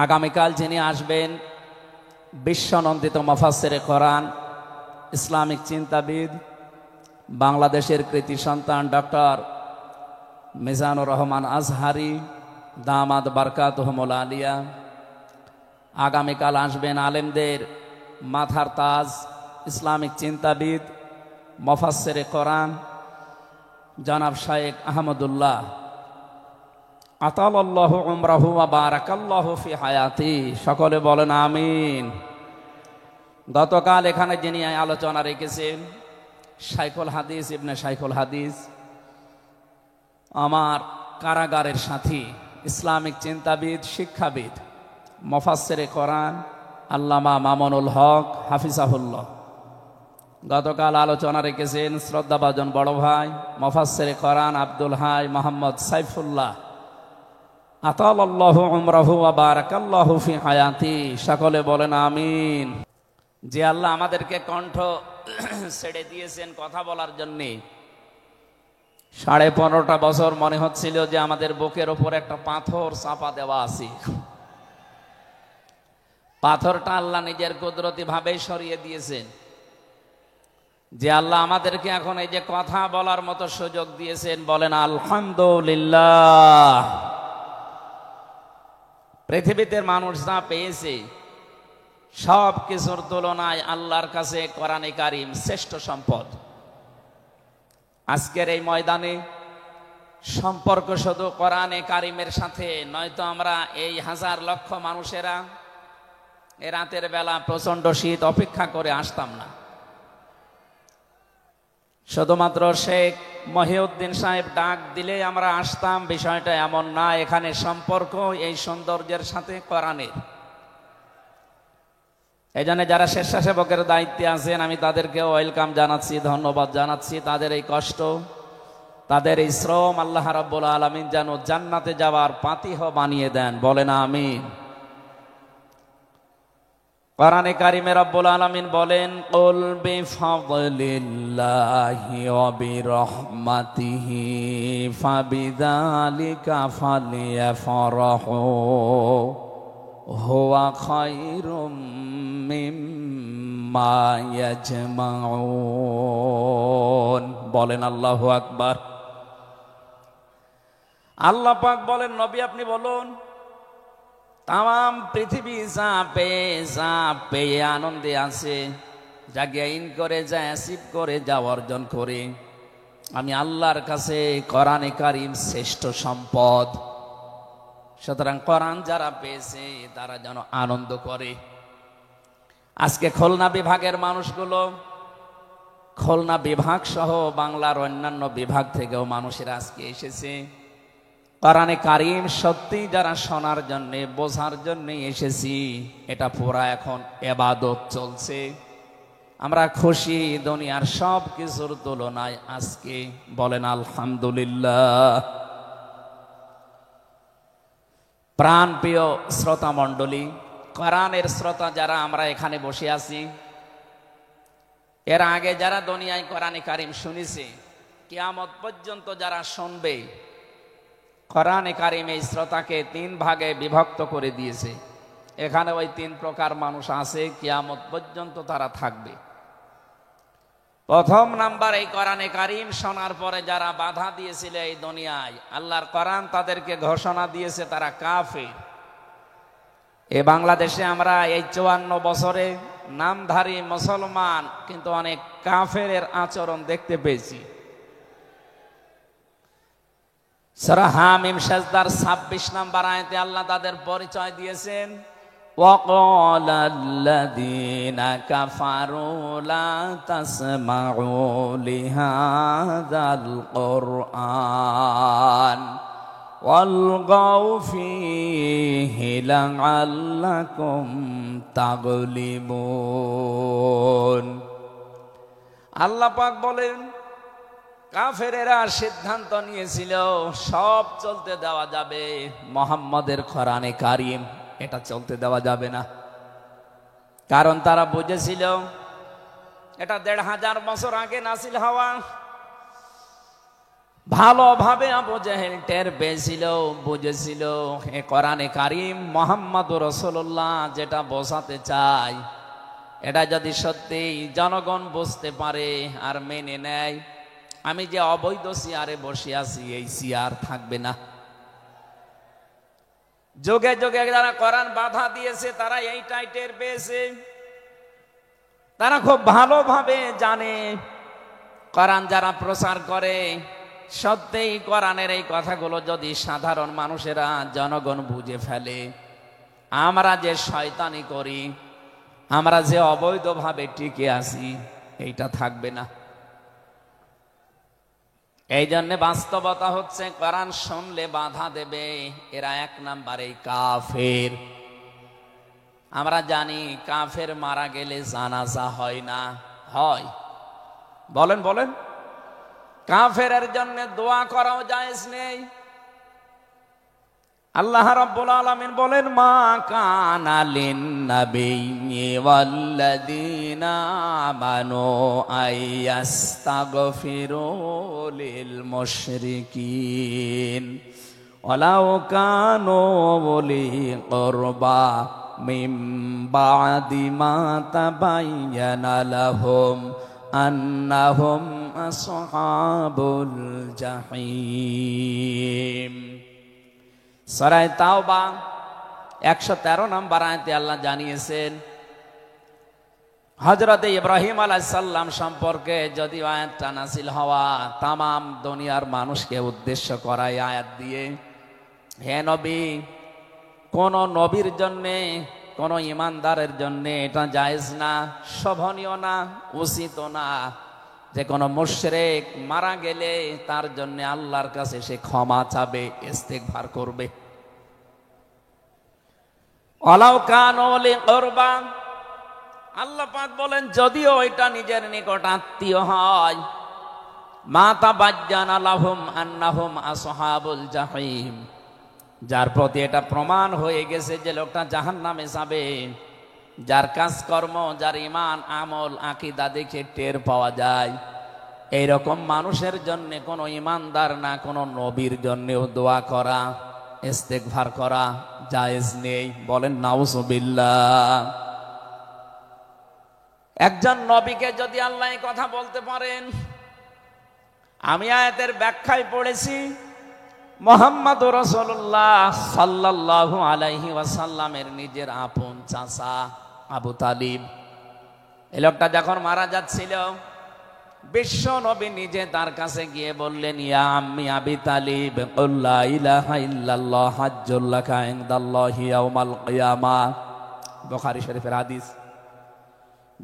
আগামীকাল যিনি আসবেন বিশ্বনন্দিত মুফাসসিরে কোরআন, ইসলামিক চিন্তাবিদ, বাংলাদেশের কৃতি সন্তান ডক্টর মিজানুর রহমান আজহারি দামাদ বারকাতুহুমুল আলিয়া। আগামীকাল আসবেন আলেমদের মাথার তাজ, ইসলামিক চিন্তাবিদ, মুফাসসিরে কোরআন জনাব শাইখ আহমদুল্লাহ আতালাল্লাহু উমরাহু ওয়া বারাকাল্লাহু ফি হায়াতি। সকলে বলেন আমিন। গতকাল এখানে যিনি আলোচনা রেখেছেন শাইখুল হাদিস ইবনে শাইখুল হাদিস, আমার কারাগারের সাথী, ইসলামিক চিন্তাবিদ, শিক্ষাবিদ, মুফাসসিরে কোরআন আল্লামা মামুনুল হক হাফিজাহুল্লাহ। গতকাল আলোচনা রেখেছেন শ্রদ্ধাভাজন বড় ভাই মুফাসসিরে কোরআন আব্দুল হাই মোহাম্মদ সাইফুল্লাহ আতালাল্লাহু উমরাহু ওয়া বারাকাল্লাহু ফি হায়াতি। সকলে বলেন আমিন। যে আল্লাহ আমাদেরকে কণ্ঠ ছেড়ে দিয়েছেন কথা বলার জন্যে, 15.5 বছর মনে হচ্ছিল যে আমাদের বুকের ওপর একটা পাথর চাপা দেওয়া আছে। পাথরটা আল্লাহ নিজের কুদরতি ভাবে সরিয়ে দিয়েছেন। যে আল্লাহ আমাদেরকে এখন এই যে কথা বলার মতো সুযোগ দিয়েছেন, বলেন আলহামদুলিল্লাহ। পৃথিবীতে মানুষ যা পেয়েছে সব কিছুর তুলনায় আল্লাহর কাছে কোরআনে কারিম শ্রেষ্ঠ সম্পদ। আজকের এই ময়দানে সম্পর্ক শুধু কোরআনে কারিমের সাথে, নয়তো আমরা এই হাজার লক্ষ মানুষেরা এ রাতের বেলা প্রচন্ড শীত অপেক্ষা করে আসতাম না। শুধুমাত্র শেখ মহিউদ্দিন সাহেব ডাক দিলে আমরা আসতাম, বিষয়টা এমন না। এখানে সম্পর্ক এই সৌন্দর্যের সাথে কোরআনের। এই জন্য যারা স্বেচ্ছাসেবকের দায়িত্বে আছেন আমি তাদেরকে ওয়েলকাম জানাচ্ছি, ধন্যবাদ জানাচ্ছি। তাদের এই কষ্ট, তাদের এই শ্রম আল্লাহ রাব্বুল আলামিন যেন জান্নাতে যাওয়ার পাতিহ বানিয়ে দেন, বলেন আমিন। কোরআনে কারিমে রব্বুল আলামিন বলেন কুল বিফাদলিল্লাহি ওয়া বিরহমাতিহি ফাবিযালিকা ফালিয়াফরাহু হুয়া খায়রুম মিম্মা ইয়াজমাউন। বলেন আল্লাহু আকবার। আল্লাহ পাক বলেন নবী আপনি বলুন, তাম পৃথিবী যা পেয়ে আনন্দে আছে, যা গেইন করে, যা অ্যাচিভ করে, যা অর্জন করে, আমি আল্লাহর কাছে কোরআনে কারিম শ্রেষ্ঠ সম্পদ। সুতরাং কোরআন যারা পেয়েছে তারা যেন আনন্দ করে। আজকে খুলনা বিভাগের মানুষগুলো, খুলনা বিভাগ সহ বাংলার অন্যান্য বিভাগ থেকেও মানুষেরা আজকে এসেছে কোরআনে কারিম সত্যি যারা শোনার জন্য, বোঝার জন্য এসেছি। এটা পুরা এখন ইবাদত চলছে। আমরা খুশি দুনিয়ার সব কিছুর তুলনায় আজকে, বলেন আলহামদুলিল্লাহ। প্রাণপ্রিয় শ্রোতা মণ্ডলী, কোরআনের শ্রোতা যারা আমরা এখানে বসে আছি, এর আগে যারা দুনিয়ায় কোরআনে কারিম শুনেছে, কিয়ামত পর্যন্ত যারা শুনবে, কোরআনে কারিম এই শ্রোতাকে 3 ভাগে বিভক্ত করে দিয়েছে। এখানে ওই 3 প্রকার মানুষ আছে, কিয়ামত পর্যন্ত তারা থাকবে। প্রথম নাম্বার, এই কোরআনে কারিম শোনার পরে যারা বাধা দিয়েছিল এই দুনিয়ায়, আল্লাহর কোরআন তাদেরকে ঘোষণা দিয়েছে তারা কাফের। এই বাংলাদেশে আমরা এই 54 বছরে নামধারী মুসলমান, কিন্তু অনেক কাফেরের আচরণ দেখতে পেয়েছি। সূরা হামিম সাজদার 26 নম্বর আয়াতে আল্লাহ তাদের পরিচয় দিয়েছেন, ওয়াকালাল্লাযীনা কাফারু লা তাসমাউ লিহাযাল কুরআন ওয়ালগাউ ফীহি লাআল্লাকুম তাগলিবুন। আল্লাহ পাক বলেন কাফেরেরা সিদ্ধান্ত নিয়েছিল সব চলতে দেওয়া যাবে, মুহাম্মাদের কোরআনে কারিম এটা চলতে দেওয়া যাবে না। কারণ তারা বুঝেছিল এটা 1500 বছর আগে নাজিল হওয়া, ভালোভাবে আবু জেহেল টের পেয়েছিল, বুঝেছিল এ কোরআনে কারিম মুহাম্মদুর রাসূলুল্লাহ যেটা বোঝাতে চায়, এটা যদি সত্যি জনগণ বুঝতে পারে আর মেনে নেয়, আমি যে অবৈধ চেয়ারে বসে আছি এই চেয়ার থাকবে না। যুগে যুগে যারা কোরআন বাধা দিয়েছে তারা এইটাই টের পেয়েছে। তারা খুব ভালোভাবে জানে কোরআন যারা প্রচার করে সত্যিই কোরআনের এই কথাগুলো যদি সাধারণ মানুষেরা জনগণ বুঝে ফেলে, আমরা যে শয়তানি করি, আমরা যে অবৈধভাবে টিকে আছি, এইটা থাকবে না। এই জন্য বাস্তবতা হচ্ছে কোরআন শুনলে বাধা দেবে এরা এক নাম্বারে কাফের। আমরা জানি কাফের মারা গেলে জানাজা হয় না, হয়? বলেন বলেন। কাফেরের জন্য দোয়া করাও জায়েজ নেই। আল্লাহ রাব্বুল আলামিন বলেন, মা কানা লিন-নাবিয়্যি ওয়াল্লাযীনা আমানু আইয়াস্তাগফিরু লিল মুশরিকিন ওয়ালাউ কানু উলি কুরবা মিন বা'দি মা তাবায়্যানা লাহুম আন্নাহুম আসহাবুল জাহিম। সূরা তাওবা 113 নম্বর আয়াতে আল্লাহ জানিয়েছেন হযরত ইব্রাহিম আলাইহিস সালাম সম্পর্কে যদি আয়াতটা নাযিল হওয়া তামাম দুনিয়ার মানুষকে উদ্দেশ্য করায় আয়াত দিয়ে, হে নবী, কোন নবীর জন্যে কোন ইমানদারের জন্যে এটা জায়েজ না, শোভনীয় না, উচিত না যে কোনো মুশরিক মারা গেলে তার জন্য আল্লাহর কাছে সে ক্ষমা চাবে, ইস্তিগফার করবে। ওয়ালাউ কানু লি কুরবা, আল্লাহ পাক বলেন যদিও এটা নিজের নিকট আত্মীয় হয়, মা তাবায়্যানা লাহুম আন্নাহুম আসহাবুল জাহিম, যার প্রতি এটা প্রমাণ হয়ে গেছে যে লোকটা জাহান্নামে যাবে, যার কাজকর্ম, যার ঈমান আমল আকীদা দেখে টের পাওয়া যায়, এইরকম মানুষের জন্য কোনো ঈমানদার না কোনো নবীর জন্যও দোয়া করা, ইস্তিগফার করা জায়েজ নেই। বলেন নাউজুবিল্লাহ। একজন নবীকে যদি আল্লাহ এই কথা বলতে পারেন, আমি আয়াতের ব্যাখ্যায় পড়েছি মুহাম্মদুর রাসূলুল্লাহ সাল্লাল্লাহু আলাইহি ওয়াসাল্লামের নিজের আপন চাচা আবু তালিব, এই লোকটা যখন মারা যাচ্ছিল, বিশ্ব নবী নিজে তার কাছে গিয়ে বললেন, ইয়া আম্মি আবি তালিব কুল লা ইলাহা ইল্লাল্লাহ হাজ্জুল লাকা ইনদাল্লাহি ইয়াউমাল কিয়ামাহ, বুখারী শরীফের হাদিস।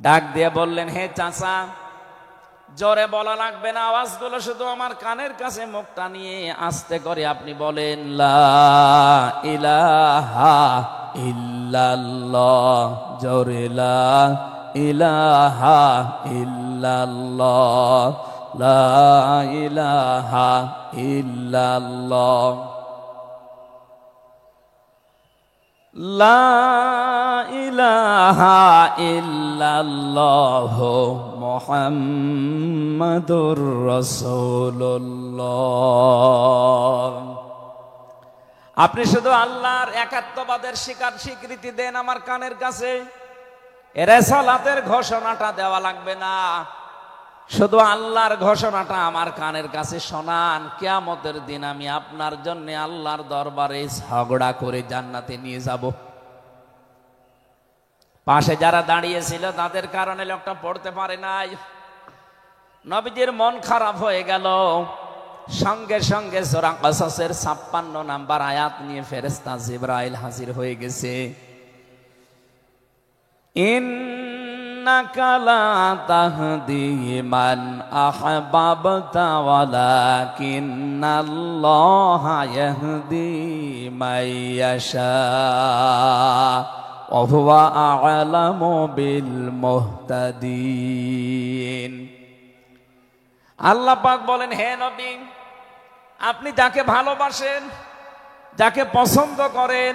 ডাক দিয়ে বললেন, হে চাচা, জোরে বলা লাগবে না, আওয়াজগুলো শুধু আমার কানের কাছে মুখটা নিয়ে আস্তে করে আপনি বলেন, লা ইলাহা ইল্লাল্লাহ, জোরে লা ইলাহা ইল্লাল্লাহ, লা ইলাহা ইল্লাল্লাহ, লা ইলাহা ইল্লাল্লাহ মুহাম্মাদুর রাসূলুল্লাহ। আপনি শুধু আল্লাহর একাত্মবাদের স্বীকৃতি দেন আমার কানের কাছে, রিসালাতের ঘোষণাটা দেওয়া লাগবে না, শুধু আল্লাহর ঘোষণাটা আমার কানের কাছে শোনান। কিয়ামতের দিন আমি আপনার জন্য আল্লাহর দরবারে ঝগড়া করে জান্নাতে নিয়ে যাব। পাশে যারা দাঁড়িয়েছিল তাদের কারণে লোকটা পড়তে পারে নাই, নবীজির মন খারাপ হয়ে গেল। সঙ্গে সঙ্গে সূরা কসসের 56 নাম্বার আয়াত নিয়ে ফেরেশতা জিবরাইল হাজির হয়ে গেছে। ইন্নাকা লা তাহদি মান আহবাবতা ওয়ালাকিন্নাল্লাহা ইয়াহদি মাইয়াশা ওয়া হুয়া আ'লামু বিল মুহতাদিন। আল্লাহ পাক বলেন, হে নবী, আপনি যাকে ভালোবাসেন, যাকে পছন্দ করেন,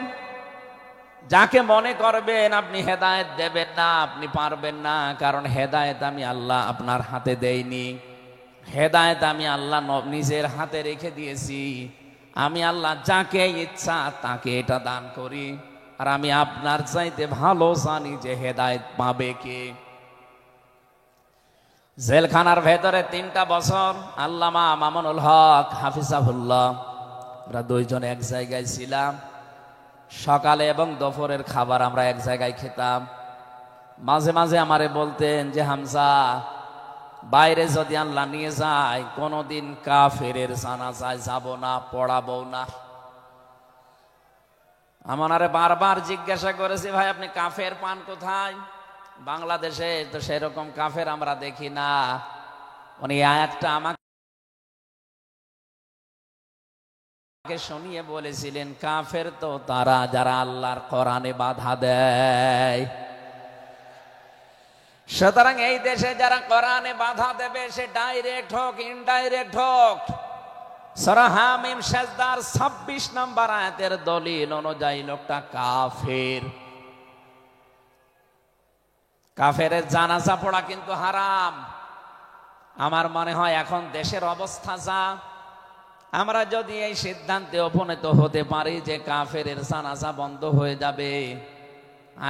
যাকে মনে করবেন আপনি হেদায়েত দেবেন না, আপনি পারবেন না, কারণ হেদায়েত আমি আল্লাহ আপনার হাতে দেইনি। হেদায়েত আমি আল্লাহ নিজের হাতে রেখে দিয়েছি। আমি আল্লাহ যাকে ইচ্ছা তাকে এটা দান করি, আর আমি আপনার চাইতে ভালো জানি যে হেদায়েত পাবে কে। জেলখানার ভেতরে 3টা বছর আল্লামা মামুনুল হক হাফিজাহুল্লাহ, আমরা দুইজন এক জায়গায় ছিলাম। সকালে এবং দুপুরের খাবার আমরা এক জায়গায় খেতাম। মাঝে মাঝে আমারে বলতেন যে হামজা, বাইরে যদি আল্লাহ নিয়ে যায় কোনোদিন কাফেরের জানাজায় যাব না, পড়াবো না। আমারে বারবার জিজ্ঞাসা করেছি, ভাই আপনি কাফের পান কোথায়? বাংলাদেশে তো সেরকম কাফের আমরা দেখি না। উনি আয়াতটা আমাকে শুনিয়ে বলেছিলেন, কাফের তো তারা যারা আল্লাহর কোরআনে বাধা দেয়। সুতরাং এই দেশে যারা কোরআনে বাধা দেবে সে ডাইরেক্ট হোক ইনডাইরেক্ট হোক, সূরা হামিম সেজদার 26 নম্বর আয়াতের দলিল অনুযায়ী লোকটা কাফের। কাফেরের জানাজা পড়া কিন্তু হারাম। আমার মনে হয় এখন দেশের অবস্থা যা, আমরা যদি এই সিদ্ধান্তে উপনীত হতে পারি যে কাফেরের জানাজা বন্ধ হয়ে যাবে,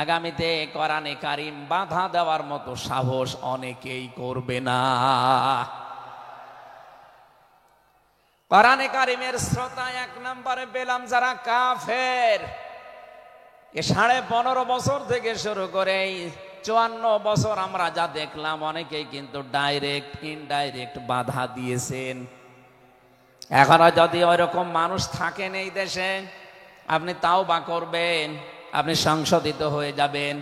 আগামীতে কোরআনে কারিম বাধা দেওয়ার মতো সাহস অনেকেই করবে না। কোরআনে কারিমের শ্রোতা 1 নম্বরে পেলাম যারা কাফের। 15.5 বছর থেকে শুরু করে 54 বছর আমরা যা দেখলাম, অনেকেই কিন্তু ডাইরেক্ট ইনডাইরেক্ট বাধা দিয়েছেন। এখনো যদি ওইরকম মানুষ থাকেন এই দেশে, আপনি তাওবা করবেন, আপনি সংশোধিত হয়ে যাবেন।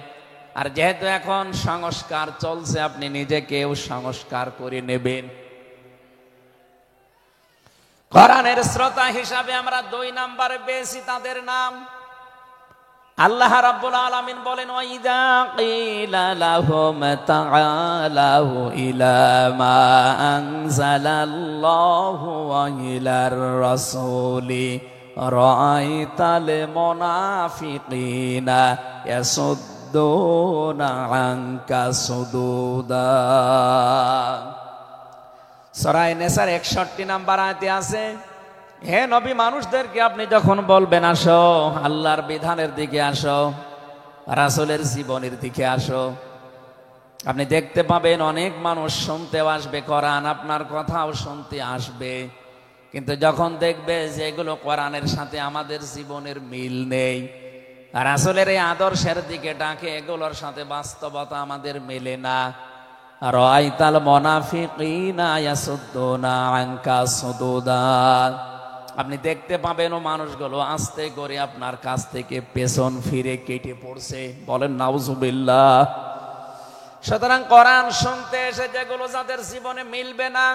আর যেহেতু এখন সংস্কার চলছে, আপনি নিজেকেও সংস্কার করে নেবেন। কোরআনের শ্রোতা হিসাবে আমরা 2 নম্বরে পেয়েছি তাদের নাম। আল্লাহ রাব্বুল আলামিন বলেন, ওয়াইদা কিলা লাহুম তাআলাহু ইলা মা আনজালাল্লাহু ওয়া ইলার রাসূলি রাআইতাল মুনাফিকিনা ইয়াসুদ্দুনা আনকা সুদুদা। সূরা নিসার 61 নম্বর আয়াতে আছে, হে নবী, মানুষদেরকে আপনি যখন বলবেন আসো আল্লাহর বিধানের দিকে আসো, রাসূলের জীবনের দিকে আসো, আপনি দেখতে পাবেন অনেক মানুষ শুনতেও আসবে কোরআন, আপনার কথাও শুনতে আসবে। কিন্তু যখন দেখবে যে এগুলো কোরআনের সাথে আমাদের জীবনের মিল নেই, রাসূলের এই আদর্শের দিকে ডাকে, এগুলোর সাথে বাস্তবতা আমাদের মেলে না, রাআইতাল মুনাফিকিনা ইয়াসুদ্দুনা আনকা সুদুদা, আপনি দেখতে পাবেন ও মানুষগুলো আস্তে করে আপনার কাছ থেকে পেছন ফিরে কেটে পড়ছে। বলেন নাউজুবিল্লাহ। সুতরাং কোরআন শুনতে এসে যেগুলো যাদের জীবনে মিলবে না,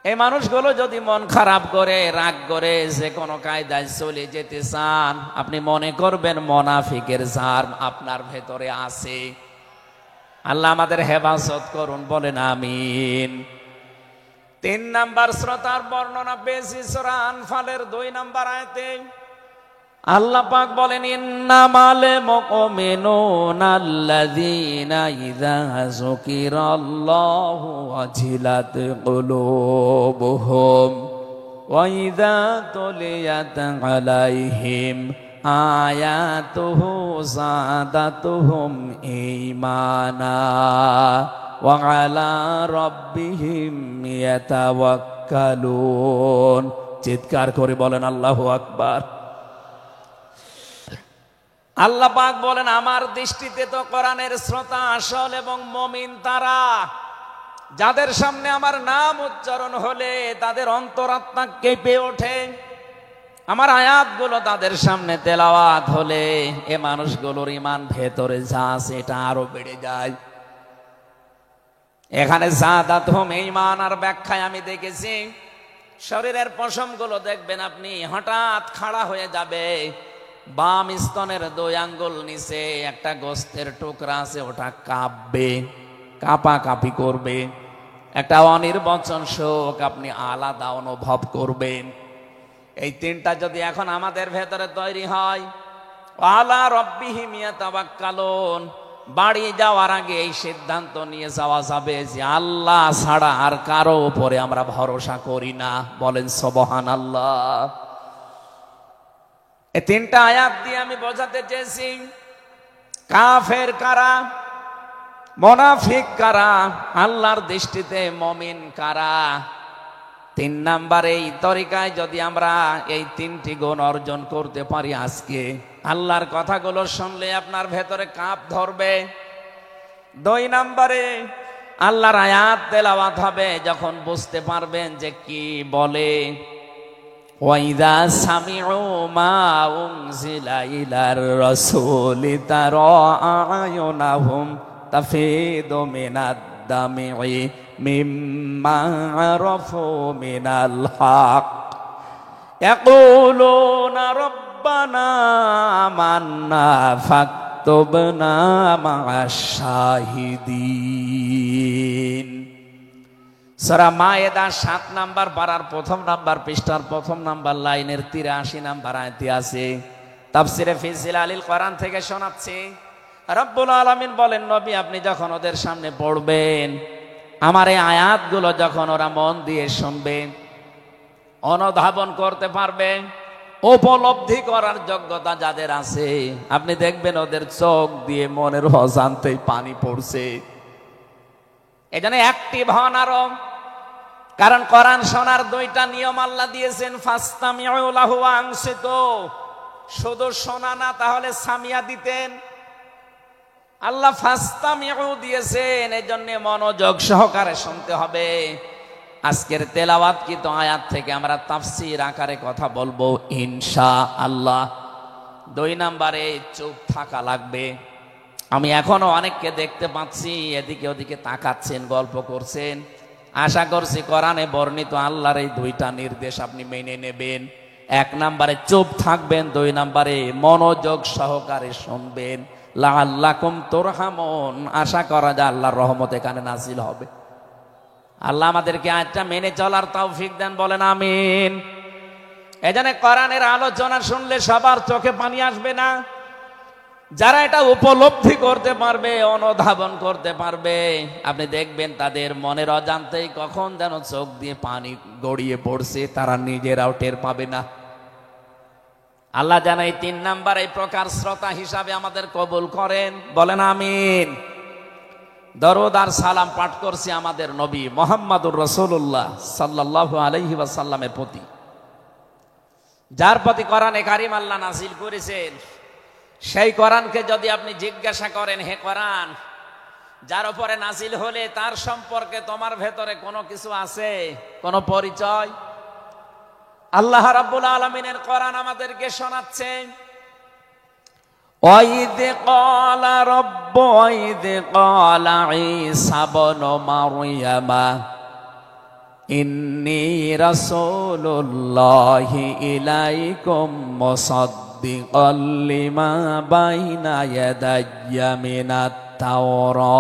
এই মানুষগুলো যদি মন খারাপ করে, রাগ করে, যে কোনো কায়দায় চলে যেতে চান, আপনি মনে করবেন মুনাফিকের জার আপনার ভেতরে আছে। আল্লাহ আমাদের হেফাজত করুন, বলেন আমিন। 3 নম্বর শ্রোতার বর্ণনা পেয়েছি সূরা আনফালের 2 নম্বর আয়াতে। আল্লাহ পাক বলেন, ইন্নামাল মুমিনুনা আল্লাযীনা ইযা যুকিরাল্লাহু ওয়াজিলাত কুলুবুহুম ওয়া ইযা তুলিয়াত আলাইহিম আয়াতুহু যাদাতুহুম ঈমানা ওয়া আলা রাব্বিহিম ইয়াতাওয়াক্কালুন। চিৎকার করে বলেন আল্লাহু আকবার। আল্লাহ পাক বলেন, আমার দৃষ্টিতে তো কোরআনের শ্রোতা আসল এবং মুমিন তারা, যাদের সামনে আমার নাম উচ্চারণ হলে তাদের অন্তরাত্মা কেঁপে ওঠে, আমার আয়াতগুলো তাদের সামনে তেলাওয়াত হলে এ মানুষগুলোর ঈমান ভেতরে যা আছে এটা আরো বেড়ে যায়। এখানে যাদাতুহুম ঈমান আর ব্যাখ্যায় আমি দেখেছি, শরীরের পশমগুলো দেখবেন আপনি হঠাৎ খাড়া হয়ে যাবে, বাম স্তনের 2 আঙ্গুল নিচে একটা গোস্তের টুকরা আছে, ওটা কাঁপবে, কাঁপাকাঁপি করবে, একটা অনির্বচন শোক আপনি আলাদা অনুভব করবেন। এই 3টা যদি এখন আমাদের ভেতরে তৈরি হয়, আলা রাব্বিহিম ইয়াতাওয়াক্কালুন, বাড়ি যাওয়ার আগে এই সিদ্ধান্ত নিয়ে যাওয়া যাবে যে আল্লাহ ছাড়া আর কারো উপরে আমরা ভরসা করি না। বলেন সুবহানাল্লাহ। এই তিনটা আয়াত দিয়ে আমি বোঝাতে চেয়েছি কাফের কারা, মুনাফিক কারা, আল্লাহর দৃষ্টিতে মুমিন কারা। 3 নাম্বার এই তরিকায় যদি আমরা এই 3টি গুণ অর্জন করতে পারি, আজকে আল্লাহর কথাগুলো শুনলে আপনার ভেতরে কাঁপ ধরবে। 2 নাম্বারে আল্লাহর আয়াত তেলাওয়াত হবে, যখন বুঝতে পারবেন যে কি বলে। ওয়াইদা সামিউ মা উনজিলা ইলার রাসূলি তারা আয়ুনাহুম তাফিদু মিনাদ দামি'i মিম্মা আরাফু মিনাল হক ইয়াকুলুনা রাব্বানা আমান্না ফাকতুবনা মা'আশ শাহিদিন। সূরা মায়েদা 7 নাম্বার পারার 1 নাম্বার পৃষ্ঠার 1 নাম্বার লাইনের 83 নাম্বার আয়াতে আছে। তাফসিরে ফি জিলালিল কোরআন থেকে শোনাচ্ছি। রব্বুল আলামিন বলেন, নবী আপনি যখন ওদের সামনে পড়বেন, আমার এই আয়াতগুলো যখন ওরা মন দিয়ে শুনবে, অনুধাবন করতে পারবে, উপলব্ধি করার যোগ্যতা যাদের আছে, আপনি দেখবেন ওদের চোখ দিয়ে মনের অজান্তেই পানি পড়ছে। এজন্য অ্যাক্টিভ হন আরো, কারণ কোরআন শোনার 2টা নিয়ম আল্লাহ দিয়েছেন। ফাসতামিউ লাহু ওয়া আনসিতু, শুধু শোনা না, তাহলে সামিয়া দিতেন। আল্লাহ ফাসতামিউ দিয়েছেন, এজন্য মনোযোগ সহকারে শুনতে হবে। আজকের তেলাওয়াতকৃত আয়াত থেকে আমরা তাফসীর আকারে কথা বলবো ইনশাআল্লাহ। 2 নাম্বারে চুপ থাকা লাগবে। আমি এখনো অনেককে দেখতে পাচ্ছি এদিকে ওদিকে তাকাচ্ছেন, গল্প করছেন। আশা করছি কোরআনে বর্ণিত আল্লাহর এই 2টা নির্দেশ আপনি মেনে নেবেন। 1 নাম্বারে চুপ থাকবেন, 2 নাম্বারে মনোযোগ সহকারে শুনবেন। লাআল্লাকুম তুরহামুন, আশা করা যায় আল্লাহর রহমত এখানে নাজিল হবে। আল্লাহ আমাদেরকে আয়াতটা মেনে চলার তৌফিক দেন, বলেন আমিন। এজন্য কোরআনের আলোচনা শুনলে সবার চোখে পানি আসবে না। যারা এটা উপলব্ধি করতে পারবে, অনুধাবন করতে পারবে, আপনি দেখবেন তাদের মনের অজান্তেই কখন যেন চোখ দিয়ে পানি গড়িয়ে পড়ছে, তারা নিজেরাও টের পাবে না। আল্লাহ যেন এই 3 নাম্বার এই প্রকার শ্রোতা হিসাবে আমাদের কবুল করেন, বলেন আমিন। দরুদ আর সালাম পাঠ করছি আমাদের নবী মুহাম্মদুর রাসূলুল্লাহ সাল্লাল্লাহু আলাইহি ওয়াসাল্লামের প্রতি, যার প্রতি কোরআনে কারীম আল্লাহ নাযিল করেছেন। সেই কোরআনকে যদি আপনি জিজ্ঞাসা করেন, হে কোরআন, যার উপরে নাযিল হলে তার সম্পর্কে তোমার ভেতরে কোনো কিছু আছে, কোনো পরিচয়? আল্লাহ রাব্বুল আলামিনের কোরআন আমাদেরকে শোনাচ্ছে, ওয়াইদ ক্বালা রাব্বু ওয়াইদ ক্বালা ঈসা ইবনু মারইয়ামা ইন্নী রাসূলুল্লাহি ইলাইকুম মুসাদ্দিকাল লিমা বাইনা ইয়াদাইয়া মিনাত তাওরাত।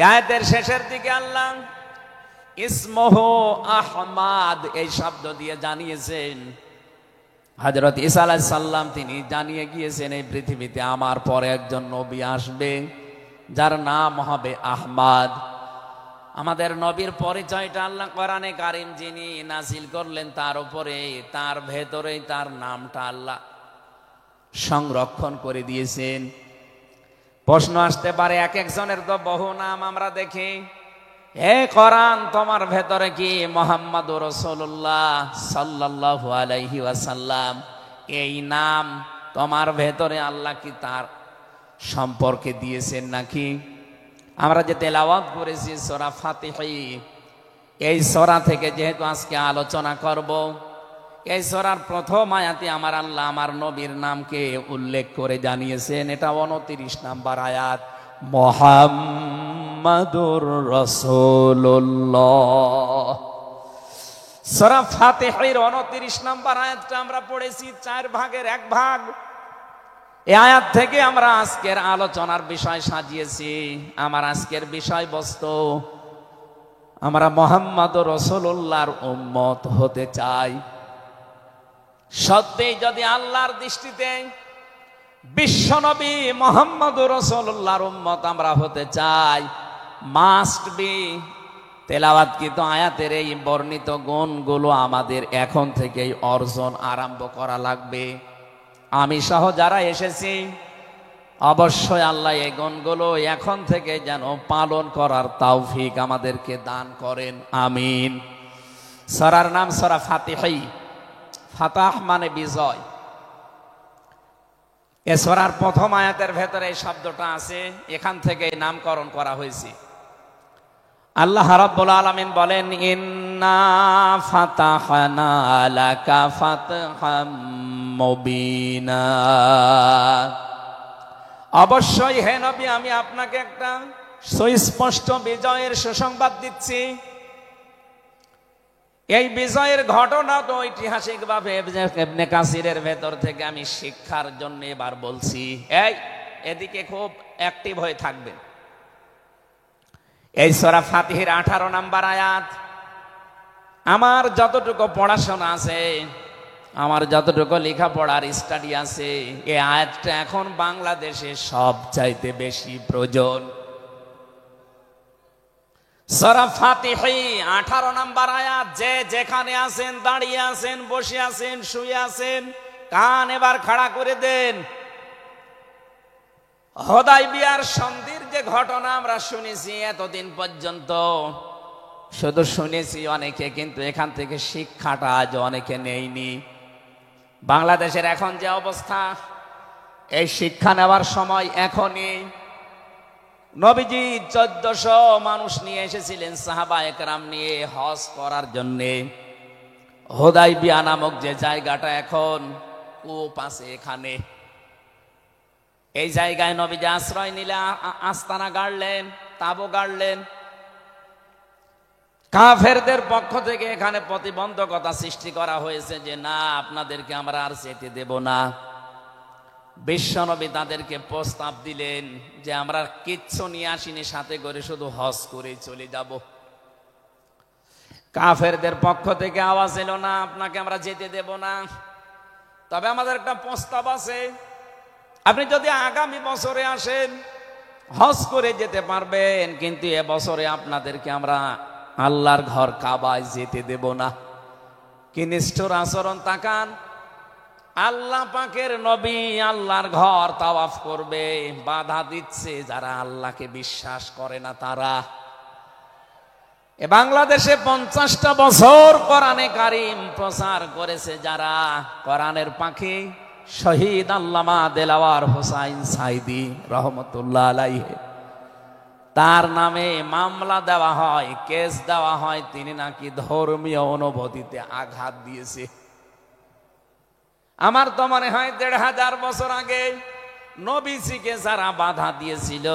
আয়াতের শেষের দিকে আল্লাহ ইসমুহু আহমাদ এই শব্দ দিয়ে জানিয়েছেন, হযরত ঈসা আলাইহিস সালাম তিনি জানিয়ে গিয়েছেন এই পৃথিবীতে আমার পরে একজন নবী আসবে যার নাম হবে আহমদ। আমাদের নবীর পরিচয়টা আল্লাহ কোরআনে কারীম যিনি নাযিল করলেন তার উপরে, তার ভেতরেই তার নামটা আল্লাহ সংরক্ষণ করে দিয়েছেন। প্রশ্ন আসতে পারে, এক একজনের তো বহু নাম আমরা দেখি। হে কোরআন, তোমার ভেতরে কি মুহাম্মদুর রাসূলুল্লাহ সাল্লাল্লাহু আলাইহি ওয়াসাল্লাম এই নাম তোমার ভেতরে আল্লাহ কি তার সম্পর্কে দিয়েছেন নাকি? আমরা যে তেলাওয়াত করেছি সূরা ফাতিহা, এই সূরা থেকে যেহেতু আজকে আলোচনা করব, এই সূরার প্রথম আয়াতে আমার আল্লাহ আমার নবীর নামকে উল্লেখ করে জানিয়েছেন। এটা 29 নাম্বার আয়াত, মুহাম্মাদুর রাসূলুল্লাহ। সূরা ফাতিহার 29 নাম্বার আয়াতটা আমরা পড়েছি 4 ভাগের 1 ভাগ। এই আয়াত থেকে আমরা আজকের আলোচনার বিষয় সাজিয়েছি। আমার আজকের বিষয়বস্তু, আমরা মুহাম্মাদুর রাসূলুল্লাহর উম্মত হতে চাই। সত্যি যদি আল্লাহর দৃষ্টিতে বিশ্বনবী মুহাম্মদুর রাসূলুল্লাহর উম্মত আমরা হতে চাই, মাস্ট বি তেলাওয়াতকৃত আয়াতের এই বর্ণিত গুণগুলো আমাদের এখন থেকেই অর্জন আরম্ভ করা লাগবে। আমি সহ যারা এসেছি অবশ্যই আল্লাহ এই গুণগুলো এখন থেকে যেন পালন করার তৌফিক আমাদেরকে দান করেন, আমিন। সূরার নাম সূরা ফাতিহা। ফাতাহ মানে বিজয়। এ সূরার প্রথম আয়াতের ভেতরে এই শব্দটা আছে, এখান থেকে নামকরণ করা হয়েছে। আল্লাহ রাব্বুল আলামিন বলেন, ইন্না ফাতাহনা লাকা ফাতহাম মুবিনা। অবশ্যই হে নবী, আমি আপনাকে একটা সুস্পষ্ট বিজয়ের সুসংবাদ দিচ্ছি। এই বিজয়ের ঘটনা তো ঐতিহাসিকভাবে ইবনে কাসিরের ভেতর থেকে আমি শিক্ষার জন্য এবার বলছি। এদিকে খুব অ্যাক্টিভ হয়ে থাকবেন। এই সূরা ফাতিহার 18 নম্বর আয়াত। আমার যতটুকু পড়াশোনা আছে, আমার যতটুকু লেখাপড়ার স্টাডি আছে, এই আয়াতটা এখন বাংলাদেশে সবচাইতে বেশি প্রয়োজন। সূরা ফাতিহা 18 নম্বর আয়াত। যে যেখানে আছেন, দাঁড়িয়ে আছেন, বসে আছেন, শুয়ে আছেন, কান এবার খাড়া করে দেন। হুদায়বিয়ার সন্ধির যে ঘটনা আমরা শুনেছি এতদিন পর্যন্ত, শুধু শুনেছি অনেকে, কিন্তু এখান থেকে শিক্ষাটা আজ অনেকে নেয়নি। বাংলাদেশের এখন যে অবস্থা, এই শিক্ষা নেওয়ার সময় এখনই। নবীজি 1400 মানুষ নিয়ে এসেছিলেন সাহাবায়ে কেরাম নিয়ে হজ করার জন্যে। হুদায়বিয়া নামক যে জায়গাটা এখন কূপ আছে, এখানে এই জায়গায় নবীজি আশ্রয় নিলে আস্তানা গাড়লেন, তাবু গাড়লেন। কাফেরদের পক্ষ থেকে এখানে প্রতিবন্ধকতা সৃষ্টি করা হয়েছে যে না, আপনাদেরকে আমরা আর যেতে দেব না। বিশ্বনবী তাদেরকে প্রস্তাব দিলেন যে আমরা কিচ্ছু নিয়ে আসিনি সাথে করে, শুধু হজ করে চলে যাব। কাফেরদের পক্ষ থেকে আওয়াজ এলো, না, আপনাকে আমরা যেতে দেব না, তবে আমাদের একটা প্রস্তাব আছে। আপনি যদি আগামী বছরে আসেন হজ করে যেতে পারবেন, কিন্তু এবছরে আপনাদেরকে আমরা আল্লাহর ঘর কাবায় যেতে দেব না। কি নিষ্ঠুর আচরণ! তাকান, আল্লাহ পাকের নবী আল্লাহর ঘর তাওয়াফ করবে, বাধা দিচ্ছে যারা আল্লাহকে বিশ্বাস করে না তারা। এ বাংলাদেশে 50টা বছর কোরআনে কারীম প্রচার করেছে যারা, কোরআনের পাখি শহীদ আল্লামা দেলাওয়ার হোসাইন সাইদি রহমতুল্লাহ আলাইহি, তার নামে মামলা দেওয়া হয়, কেস দেওয়া হয়, তিনি নাকি ধর্মীয় অনুভূতিতে আঘাত দিয়েছে। আমার তো মনে হয় 1500 বছর আগে নবীজিকে যারা বাধা দিয়েছিল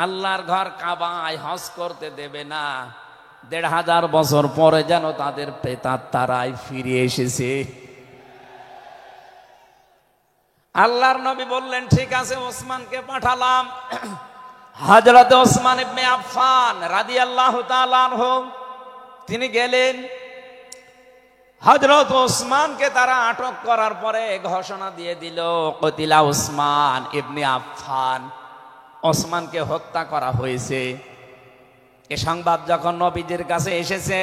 আল্লাহর ঘর কাবায় হজ করতে দেবে না, 1500 বছর পরে যেন তাদের প্রেতাত্মারাই ফিরে এসেছে। আল্লাহর নবী বললেন, ঠিক আছে, ওসমানকে পাঠালাম। হযরত ওসমান ইবনে আফফান রাদিয়াল্লাহু তাআলা আনহু তিনি গেলেন। হযরত ওসমানকে তারা আটক করার পরে ঘোষণা দিয়ে দিল, কতিলা ওসমান ইবনে আফফান, ওসমানকে হত্যা করা হয়েছে। এ সংবাদ যখন নবীজির কাছে এসেছে,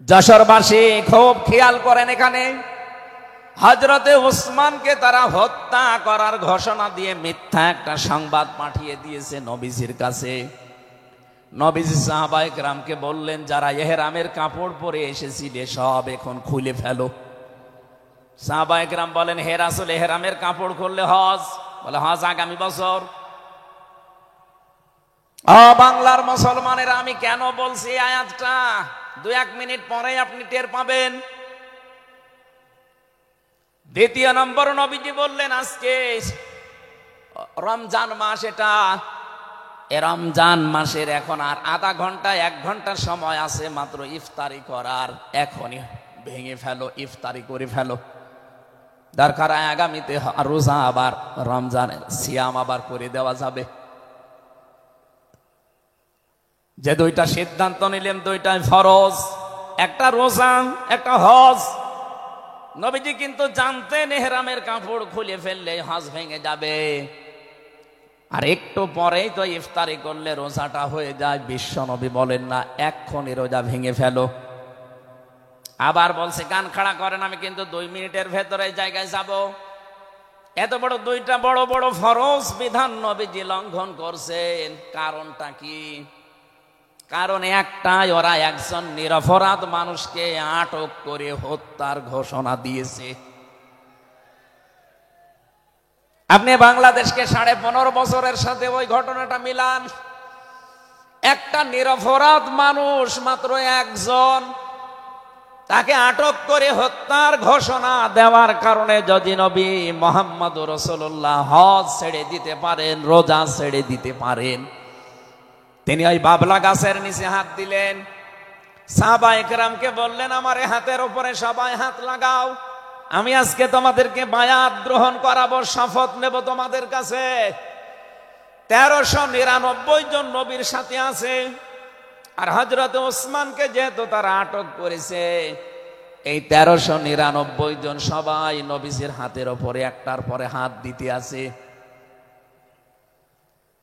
যশোরবাসী খুব খেয়াল করেন, এখানে হযরতে ওসমানকে তারা হত্যা করার ঘোষণা দিয়ে মিথ্যা একটা সংবাদ পাঠিয়ে দিয়েছে নবীজির কাছে। নবীজি সাহাবায়ে কেরামকে বললেন, যারা ইহরামের কাপড় পরে এসেছিলে সব এখন খুলে ফেলো। সাহাবায়ে কেরাম বলেন, হে রাসূল, ইহরামের কাপড় খুললে হজ? বলে, হজ আগামী বছর। বাংলার মুসলমানেরা, আমি কেন বলছি আয়াতটা 2-1 মিনিট পরে আপনি টের পাবেন। দ্বিতীয় নম্বর, নবীজি বললেন আজকে রমজান মাস, এটা এ রমজান মাসের এখন আর আধা ঘন্টা 1 ঘন্টা সময় আছে মাত্র ইফতারি করার, এখনই ভেঙে ফেলো, ইফতারি করে ফেলো। দরকার আগামীতে রোজা, আবার রমজানের সিয়াম আবার করে দেওয়া যাবে। যে 2টা সিদ্ধান্ত নিলেন, 2টাই ফরজ, একটা রোজা, একটা হজ। নবীজি কিন্তু জানতেন ইহরামের কাপড় খুলে ফেললে হজ ভেঙে যাবে, আর একটু পরেই তো ইফতারি করলে রোজাটা হয়ে যায়। বিশ্ব নবী বলেন না এক্ষুনি রোজা ভেঙে ফেলো। আবার বলছে কান খাড়া করেন, আমি কিন্তু 2 মিনিটের ভেতরে জায়গায় যাব। এত বড় দুইটা বড় বড় ফরজ বিধান নবীজি লঙ্ঘন করছেন, কারণটা কি? কারণ একটাই, ওরা একজন নিরপরাধ মানুষকে আটক করে হত্যার ঘোষণা দিয়েছে। আপনি বাংলাদেশকে 15.5 বছরের সাথে ওই ঘটনাটা মিলান। একটা নিরপরাধ মানুষ, মাত্র একজন, তাকে আটক করে হত্যার ঘোষণা দেওয়ার কারণে যদি নবী মুহাম্মদ রাসূলুল্লাহ হজ ছেড়ে দিতে পারেন, রোজা ছেড়ে দিতে পারেন, তিনি ওই বাবলা গাছের নিচে হাত দিলেন, সাহাবায়ে কেরামকে বললেন আমার হাতের উপরে সবাই হাত লাগাও, আমি আজকে তোমাদেরকে বায়াত গ্রহণ করাবো, শপথ নেব তোমাদের কাছে। 1399 জন নবীর সাথে আছে, আর হযরত ওসমানকে যেহেতু তারা আটক করেছে, এই 1399 জন সবাই নবীজির হাতের উপরে একটার পরে হাত দিতে আছে।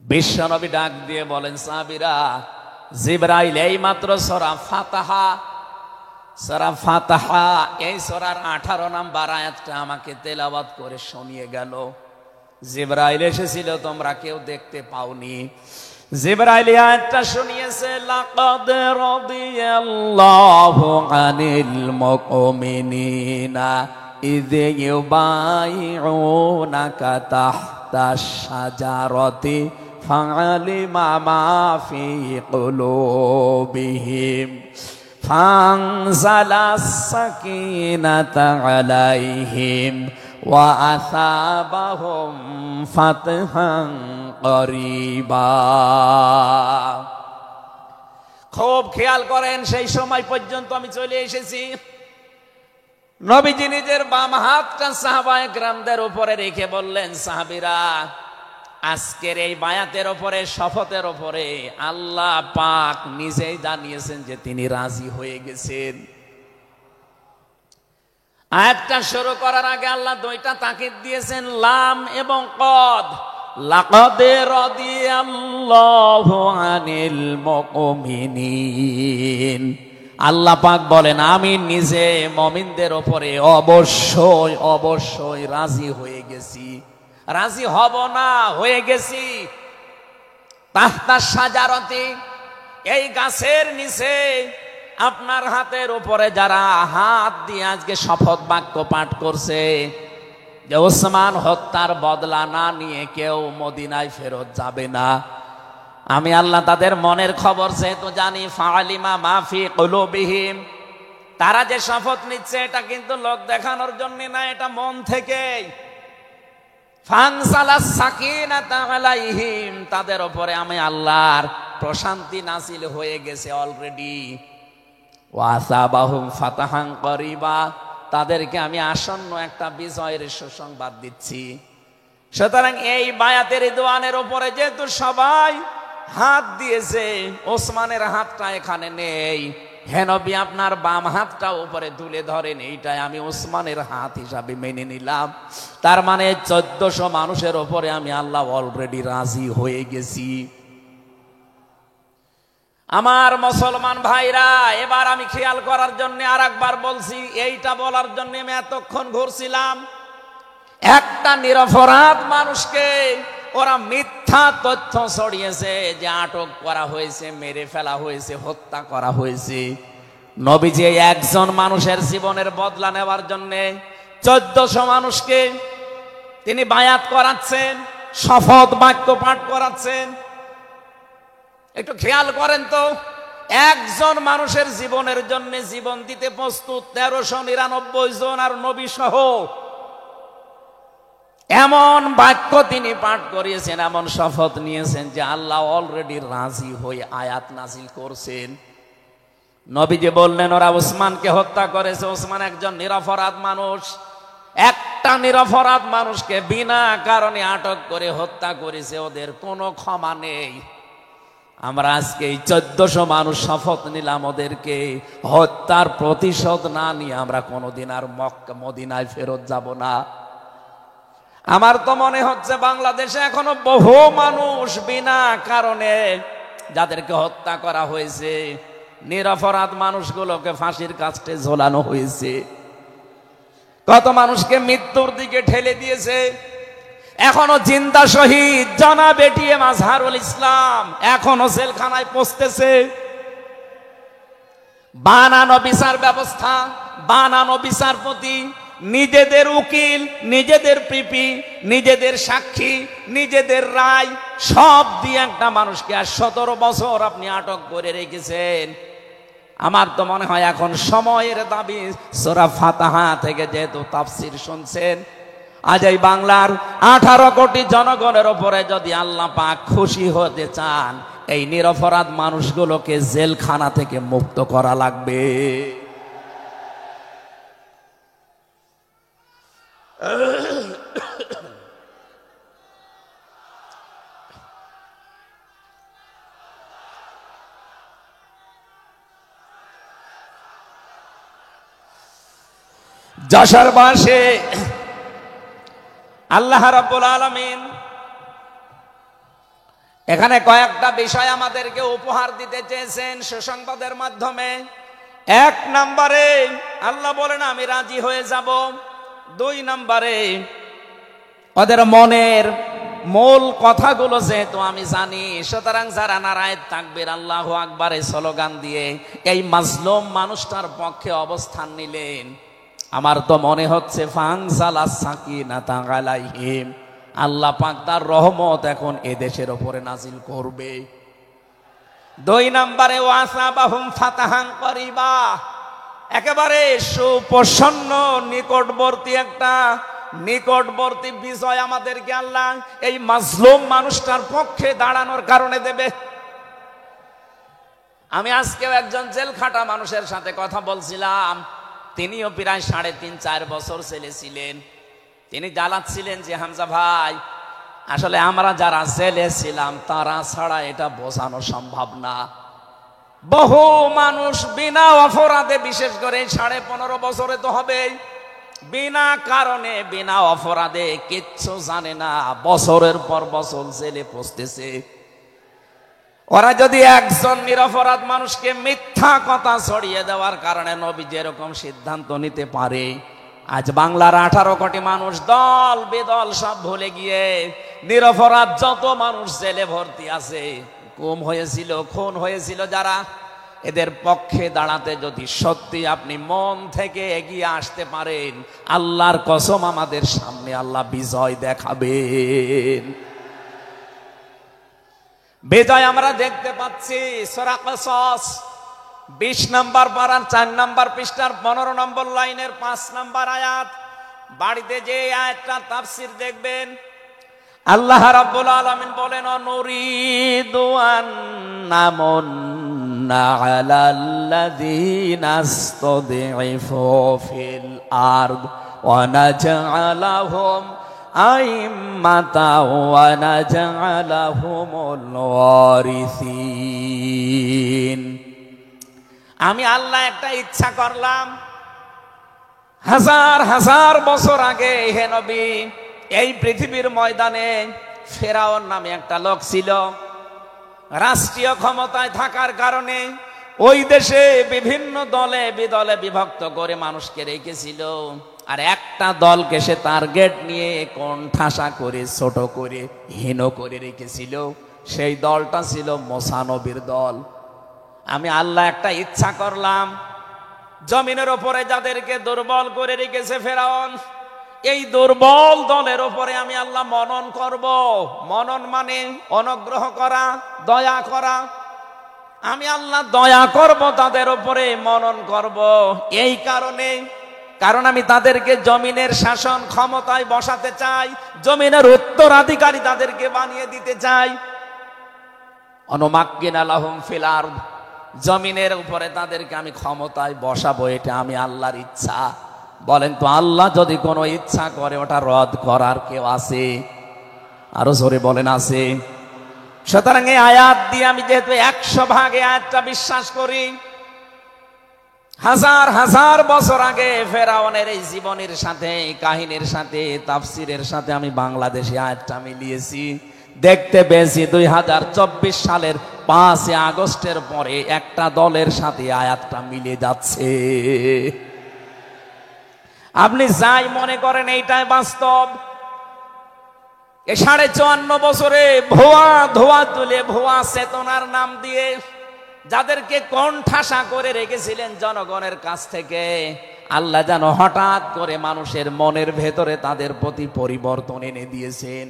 বিশ্ব নবী ডাক দিয়ে বলেন সাহাবীরা, জিবরাইল এই মাত্র সূরা ফাতিহা এই সূরার 18 নম্বর আয়াতটা আমাকে তেলাওয়াত করে শুনিয়ে গেল। জিবরাইল এসেছিল, তোমরা কেউ দেখতে পাওনি। জিবরাইল আয়াতটা শুনিয়েছে, লাকাদ রাদিয়াল্লাহু আনিল মুমিনিনা ইয ইউবাইউনাকা তাহতাশ শাজারাতি ফাআলিমা মা ফি কুলুবিহিম ফানজালাস সাকিনাতা আলাইহিম ওয়া আসাবাহুম ফাতহান করিবা। খুব খেয়াল করেন, সেই সময় পর্যন্ত আমি চলে এসেছি। নবীজি নিজের বাম হাতটা সাহাবায়ে কেরামদের উপরে রেখে বললেন, সাহাবীরা আজকের এই বায়াতের উপরে, শপথের উপরে আল্লাহ পাক নিজেই জানিয়েছেন যে তিনি রাজি হয়ে গেছেন। আয়াতটা শুরু করার আগে আল্লাহ 2টা তাকিদ দিয়েছেন, লাম এবং কদ। লাকাদ রাদিয়াল্লাহু আনিল মুমিনিন, আল্লাহ পাক বলেন আমি নিজে মুমিনদের উপরে অবশ্যই অবশ্যই রাজি হয়ে গেছি। রাজি হব না, হয়ে গেছি। তাহতা শাজারাতি, এই গাছের নিচে আপনার হাতের উপরে যারা হাত দিয়ে আজকে শপথ বাক্য পাঠ করছে যে ওসমান হত্যার বদলা না নিয়ে কেউ মদিনায় ফেরত যাবে না, আমি আল্লাহ তাদের মনের খবর যেহেতু জানি, ফাআলিমা মা ফি কুলুবিহিম, তারা যে শপথ নিচ্ছে এটা কিন্তু লোক দেখানোর জন্য না, এটা মন থেকেই। ফানজালাস সাকিনাতা আলাইহিম, তাদের উপরে আমি আল্লাহর প্রশান্তি নাযিল হয়ে গেছে অলরেডি। ওয়া আসাবাহুম ফাতাহান করিবা, তাদেরকে আমি আসন্ন একটা বিজয়ের সুসংবাদ দিচ্ছি। সুতরাং এই বায়াতের রিদওয়ানের উপরে যেহেতু সবাই হাত দিয়েছে, ওসমানের হাতটা এখানে নেই, হে নবী আপনার বাম হাতটা উপরে তুলে ধরেন, এইটাই আমি ওসমানের হাত হিসাবে মেনে নিলাম। তার মানে 1400 মানুষের উপরে আমি আল্লাহ অলরেডি রাজি হয়ে গেছি। আমার মুসলমান ভাইরা, এবার আমি খেয়াল করার জন্য আর একবার বলছি, এইটা বলার জন্য আমি এতক্ষণ ঘুরছিলাম। একটা নিরপরাধ মানুষকে ওরা মিথ্যা তথ্য ছড়িয়েছে যে আটক করা হয়েছে, মেরে ফেলা হয়েছে, হত্যা করা হয়েছে। নবীজি একজন মানুষের জীবনের বদলা নেওয়ার জন্য 1400 মানুষকে তিনি বায়াত করাচ্ছেন, শপথ বাক্য পাঠ করাচ্ছেন। একটু খেয়াল করেন তো, একজন মানুষের জীবনের জন্য জীবন দিতে প্রস্তুত 1399 জন, আর নবী সহ। এমন বাক্য তিনি পাঠ করিয়েছেন, এমন শপথ নিয়েছেন যে আল্লাহ অলরেডি রাজি হয়ে আয়াত নাজিল করছেন। নবীজি বললেন ওরা ওসমানকে হত্যা করেছে, ওসমান একজন নিরপরাধ মানুষ। একটা নিরপরাধ মানুষকে বিনা কারণে আটক করে হত্যা করেছে, ওদের কোনো ক্ষমা নেই। আমরা আজকে এই 1400 মানুষ শপথ নিলাম ওদেরকে হত্যার প্রতিশোধ না নিয়ে আমরা কোনোদিন আর মক্কা মদিনায় ফেরত যাব না। আমার তো মনে হচ্ছে বাংলাদেশে এখনো বহু মানুষ বিনা কারণে যাদেরকে হত্যা করা হয়েছে, নিরপরাধ মানুষগুলোকে ফাঁসির কাস্টে ঝোলানো হয়েছে, কত মানুষকে মৃত্যুর দিকে ঠেলে দিয়েছে। এখনো জিন্দা শহীদ জনাব এটিএম আজহারুল ইসলাম এখনো জেলখানায় পচতেছে। বানানো বিচার ব্যবস্থা, বানানো বিচারপতি, নিজেদের উকিল, নিজেদের পিপি, নিজেদের সাক্ষী, নিজেদের রায় সব দিয়ে একটা মানুষকে আর 17 বছর আপনি আটক করে রেখেছেন। আমার তো মনে হয় এখন সময়ের দাবি। সূরা ফাতিহা থেকে যেহেতু তাফসীর শুনছেন, আজ এই বাংলার 18 কোটি জনগণের উপরে যদি আল্লাহ পাক খুশি হতে চান, এই নিরপরাধ মানুষগুলোকে জেলখানা থেকে মুক্ত করা লাগবে। যশোরবাসী আল্লাহ রাব্বুল আলামিন এখানে কয়েকটা বিষয় আমাদেরকে উপহার দিতে চেয়েছেন সুসংবাদের মাধ্যমে। 1 নম্বরে আল্লাহ বলেন আমি রাজি হয়ে যাব। 2 নম্বরে ওদের মনের মূল কথাগুলো যেহেতু আমি জানি, সুতরাং যারা নারায়ে তাকবীর আল্লাহু আকবার স্লোগান দিয়ে এই মাজলুম মানুষটার পক্ষে অবস্থান নিলেন, আমার তো মনে হচ্ছে ফানজালা সাকিনাতা আলাইহিম, আল্লাহ পাক তার রহমত এখন এদেশের উপরে নাজিল করবে। 2 নম্বরে ওয়াসাবাহুম ফাতাহান করিবা, একেবারে সুপ্রসন্ন নিকটবর্তী বিজয় আমাদেরকে আল্লাহ এই মাজলুম মানুষটার পক্ষে দাঁড়ানোর কারণে দেবে। আমি আজকেও একজন জেলখাটা মানুষের সাথে কথা বলছিলাম, তিনিও প্রায় 3.5-4 বছর ছেলে ছিলেন। তিনি জ্বালাচ্ছিলেন যে হামজা ভাই, আসলে আমরা যারা জেলে ছিলাম তারা ছাড়া এটা বোঝানো সম্ভব না। বহু মানুষ বিনা অপরাধে, বিশেষ করে 15.5 বছরে তো হবে, বিনা কারণে বিনা অপরাধে কিচ্ছু জানে না, বছরের পর বছর জেলে পচতেছে। ওরা যদি একজন নিরপরাধ মানুষকে মিথ্যা কথা ছড়িয়ে দেওয়ার কারণে নবী যেরকম সিদ্ধান্ত নিতে পারে, আজ বাংলার 18 কোটি মানুষ দল বেদল সব ভুলে গিয়ে নিরপরাধ যত মানুষ জেলে ভর্তি আছে, গুম হয়েছিল, খুন হয়েছিল যারা, এদের পক্ষে দাঁড়াতে যদি সত্যি আপনি মন থেকে এগিয়ে আসতে পারেন, আল্লাহর কসম আমাদের সামনে আল্লাহ বিজয় দেখাবেন। বিজয় আমরা দেখতে পাচ্ছি সূরা কসস 20 নম্বর পারার 4 নম্বর পৃষ্ঠার 15 নম্বর লাইনের 5 নম্বর আয়াত। বাড়িতে যে আয়াতটা তাফসীর দেখবেন, আল্লাহ রাব্বুল আলামিন বলেন নুরিদু আন্নামুন্না আলাল্লাযীনা ইসতাদঈফু ফিল আরদ ওয়া নাজআলাহুম আইম্মাতা ওয়া নাজআলাহুমুল ওয়ারিসিন। আমি আল্লাহ একটা ইচ্ছা করলাম, হাজার হাজার বছর আগে হে নবী, এই পৃথিবীর ময়দানে ফেরাউন নামে একটা লোক ছিল। রাষ্ট্রীয় ক্ষমতায় থাকার কারণে ওই দেশে বিভিন্ন দলে বিদলে বিভক্ত করে মানুষকে রেখেছিল, আর একটা দলকে সে টার্গেট নিয়ে কোণঠাসা করে, ছোট করে, হীন করে রেখেছিল। সেই দলটা ছিল মুসা নবীর দল। আমি আল্লাহ একটা ইচ্ছা করলাম, জমিনের উপরে যাদেরকে দুর্বল করে রেখেছে ফেরাউন, এই দুর্বল দলের উপরে আমি আল্লাহ মনন করব। মনন মানে অনুগ্রহ করা, দয়া করা। আমি আল্লাহ দয়া করব তাদের উপরে, মনন করব। এই কারণ আমি তাদেরকে জমিনের শাসন ক্ষমতায় বসাতে চাই, জমিনের উত্তরাধিকারী তাদেরকে বানিয়ে দিতে চাই। অনুমাক্কিনা লাহুম ফিল আরদ, জমিনের উপরে তাদেরকে আমি ক্ষমতায় বসাবো, এটা আমি আল্লাহর ইচ্ছা। বলেন তো আল্লাহ যদি কোনো ইচ্ছা করে ওটা রদ করার কেউ আছে? আরো জোরে বলেন আছে? সুতরাং এই আয়াত দিয়ে আমি যেহেতু 100% আয়াতটা বিশ্বাস করি, হাজার হাজার বছর আগে ফেরাউনের এই জীবনের সাথে, কাহিনীর সাথে, তাফসিরের সাথে আমি বাংলাদেশে আয়াতটা মিলিয়েছি, দেখতে পেয়েছি 2024 সালের 5 আগস্টের পরে একটা দলের সাথে আয়াতটা মিলে যাচ্ছে। আপনি যাই মনে করেন এইটাই বাস্তব। এই 54 বছরে ভুয়া ধোয়া তুলে, ভুয়া চেতনার নাম দিয়ে যাদেরকে কণ্ঠাসা করে রেখেছিলেন জনগণের কাছ থেকে, আল্লাহ যেন হঠাৎ করে মানুষের মনের ভেতরে তাদের প্রতি পরিবর্তন এনে দিয়েছেন।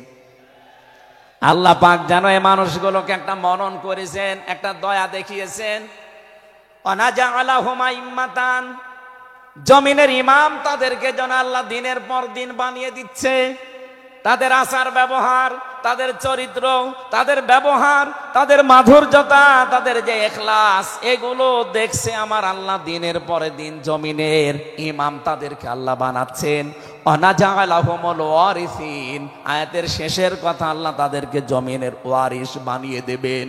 আল্লাহ পাক যেন এই মানুষগুলোকে একটা মনন করেছেন, একটা দয়া দেখিয়েছেন। অনাজাআলাহুমা ইম্মাতান, জমিনের ইমাম তাদেরকে যেন আল্লাহ দিনের পর দিন বানিয়ে দিচ্ছে। তাদের আচার ব্যবহার, তাদের চরিত্র, তাদের ব্যবহার, তাদের মাধুর্যতা, তাদের যে ইখলাস, এগুলো দেখছে আমার আল্লাহ দিনের পরে দিন জমিনের ইমাম তাদেরকে আল্লাহ বানাচ্ছেন। অনাজাআলাহুমুল ওয়ারিসিন, আয়াতের শেষের কথা, আল্লাহ তাদেরকে জমিনের ওয়ারিস বানিয়ে দেবেন।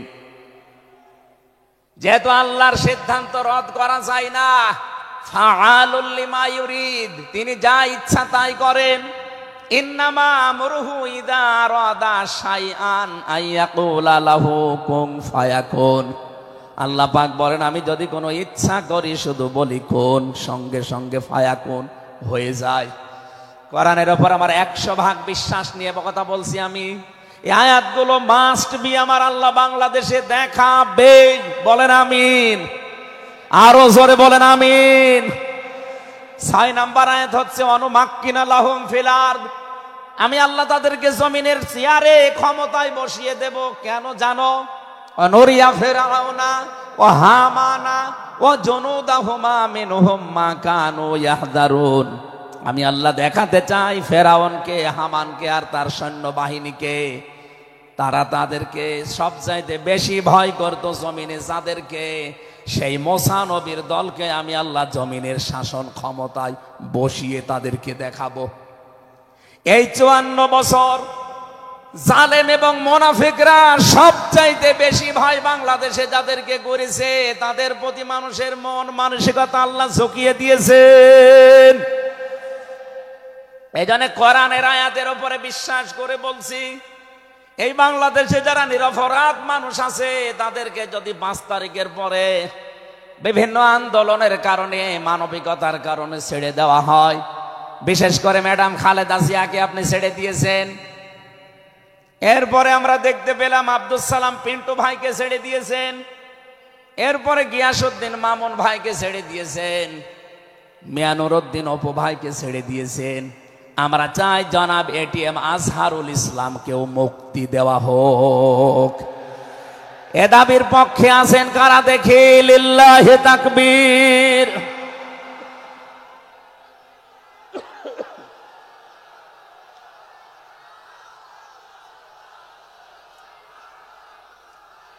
যেহেতু আল্লাহর সিদ্ধান্ত রদ করা যায় না, ফাআলুল লিমা ইউরিদ, তিনি যা ইচ্ছা তাই করেন। ইন্নামা আমরুহু ইযা আরাদা শাইআন আইয়াকুলা লাহু কুন ফায়াকুন। আল্লাহ পাক বলেন, আমি যদি কোনো ইচ্ছা করি শুধু বলি কোন, সঙ্গে সঙ্গে ফায়াকুন হয়ে যায়। কোরআনের উপর আমার 100% বিশ্বাস নিয়ে কথা বলছি আমি। এই আয়াতগুলো মাস্ট বি আমার আল্লাহ বাংলাদেশে দেখাবে। বলেন আমিন, আরো জোরে বলেন আমিন। 6 নাম্বার আয়াত হচ্ছে অনুমাক্কিনা লাহুম ফিল আরদ, আমি আল্লাহ তাদেরকে জমিনের চেয়ারে ক্ষমতায় বসিয়ে দেব। কেন জানো? অনুরিয়া ফিরআউনা ওয়া হামানা ওয়া জুনুদাহুমা মিনহুম মা কানু ইয়াহদারুন, আমি আল্লাহ দেখাতে চাই ফেরাউনকে, হামানকে আর তার সৈন্যবাহিনীকে, তারা তাদেরকে সবচাইতে বেশি ভয় করত জমিনে যাদেরকে, সেই মুসা নবীর দলকে আমি আল্লাহ জমিনের শাসন ক্ষমতায় বসিয়ে তাদেরকে দেখাবো। এই 54 বছর জালেম এবং মুনাফিকরা সবচাইতে বেশি ভয় বাংলাদেশে যাদেরকে করেছে, তাদের প্রতি মানুষের মন মানসিকতা আল্লাহ ঝুঁকিয়ে দিয়েছেন। এই জন্য কোরআনের আয়াতের উপরে বিশ্বাস করে বলছি, এই বাংলাদেশে যারা নিরপরাধ মানুষ আছে তাদেরকে যদি 5 তারিখের পরে বিভিন্ন আন্দোলনের কারণে, মানবিকতার কারণে ছেড়ে দেওয়া হয়, বিশেষ করে ম্যাডাম খালেদা জিয়াকে আপনি ছেড়ে দিয়েছেন। এরপরে আমরা দেখতে পেলাম আব্দুল সালাম পিন্টু ভাইকে ছেড়ে দিয়েছেন। এরপরে গিয়াসউদ্দিন মামুন ভাইকে ছেড়ে দিয়েছেন। মিয়ানুরউদ্দিন অপু ভাইকে ছেড়ে দিয়েছেন। আমরা চাই জনাব এটিএম আজহারুল ইসলামকেও মুক্তি দেওয়া হোক। এ দাবির পক্ষে আছেন কারা দেখি? লিল্লাহি তাকবীর।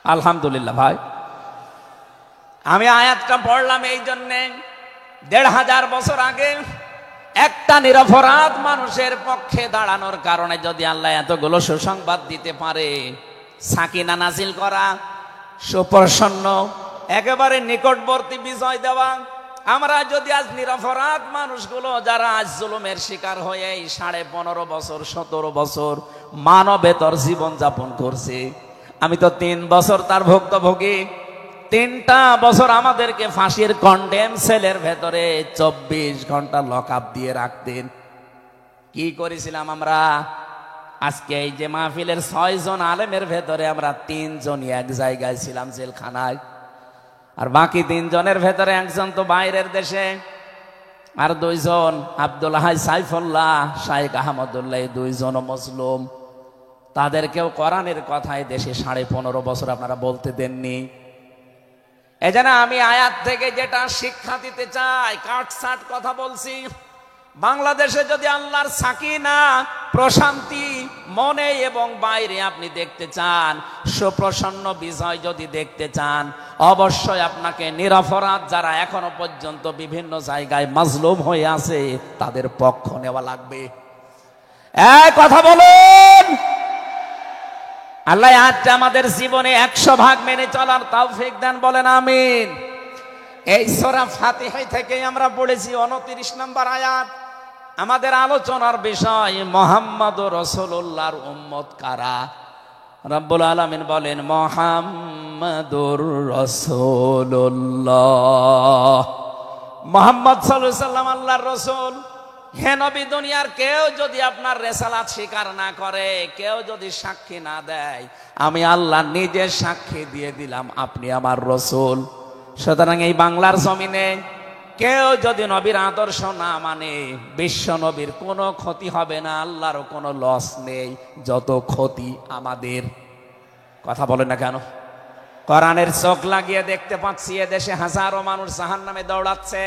আলহামদুলিল্লাহ। ভাই, আমি আয়াতটা পড়লাম এই জন্যে, 1500 বছর আগে একটা নিরপরাধ মানুষের পক্ষে দাঁড়ানোর কারণে যদি আল্লাহ এতগুলো সুসংবাদ দিতে পারে, সাকিনা নাজিল করা, সুপ্রসন্ন, একেবারে নিকটবর্তী বিজয় দেওয়া, আমরা যদি আজ নিরপরাধ মানুষগুলো যারা আজ জুলুমের শিকার হয়ে 15.5 বছর 17 বছর মানবেতর জীবন যাপন করছে, আমি তো 3 বছর তার ভুক্তভোগী। 3টা বছর আমাদেরকে ফাঁসির কন্ডেম সেলের ভেতরে 24 ঘন্টা লক আপ দিয়ে রাখতেন। কি করেছিলাম আমরা? আজকে এই যে মাহফিলের 6 জন আলেমের ভেতরে আমরা 3 জনই এক জায়গায় ছিলাম জেলখানায়, আর বাকি 3 জনের ভেতরে একজন তো বাইরের দেশে, আর 2 জন আব্দুল হাই সাইফুল্লাহ, শাইখ আহমদুল্লাহ, 2 জন মজলুম। তাদেরকেও কোরআনের কথায় দেশে 15.5 বছর আপনারা বলতে দেননি। এজন্য আমি আয়াত থেকে যেটা শিক্ষা দিতে চাই, কাটছাট কথা বলছি, বাংলাদেশে যদি আল্লাহর সাকিনা, প্রশান্তি মনে এবং বাইরে আপনি দেখতে চান, সুপ্রসন্ন বিজয় যদি দেখতে চান, অবশ্যই আপনাকে নিরপরাধ যারা এখনো পর্যন্ত বিভিন্ন জায়গায় মাজলুম হয়ে আছে তাদের পক্ষ নেওয়া লাগবে। এক কথা বলুন, আল্লাহ আজকে আমাদের জীবনে 100% মেনে চলার তৌফিক দান, বলেন আমিন। এই সূরা ফাতিহা থেকেই আমরা পড়েছি 29 নম্বর আয়াত। আমাদের আলোচনার বিষয় মুহাম্মদুর রাসূলুল্লাহর উম্মত কারা। রব্বুল আলামিন বলেন মুহাম্মাদুর রাসূলুল্লাহ, মুহাম্মদ সাল্লাল্লাহু আলাইহি সাল্লাম আল্লাহর রাসূল। হে নবী, দুনিয়ার কেউ যদি আপনার রিসালাত স্বীকার না করে, কেউ যদি সাক্ষী না দেয়, আমি আল্লাহ নিজে সাক্ষী দিয়ে দিলাম আপনি আমার রাসূল। সুতরাং এই বাংলার জমিনে কেউ যদি নবীর আদর্শ না মানে, বিশ্ব নবীর কোনো ক্ষতি হবে না, আল্লাহরও কোনো লস নেই, যত ক্ষতি আমাদের। কথা বলে না কেন? কোরআনের চোখ লাগিয়ে দেখতে পাচ্ছি এদেশে হাজারো মানুষ জাহান্নামে দৌড়াচ্ছে,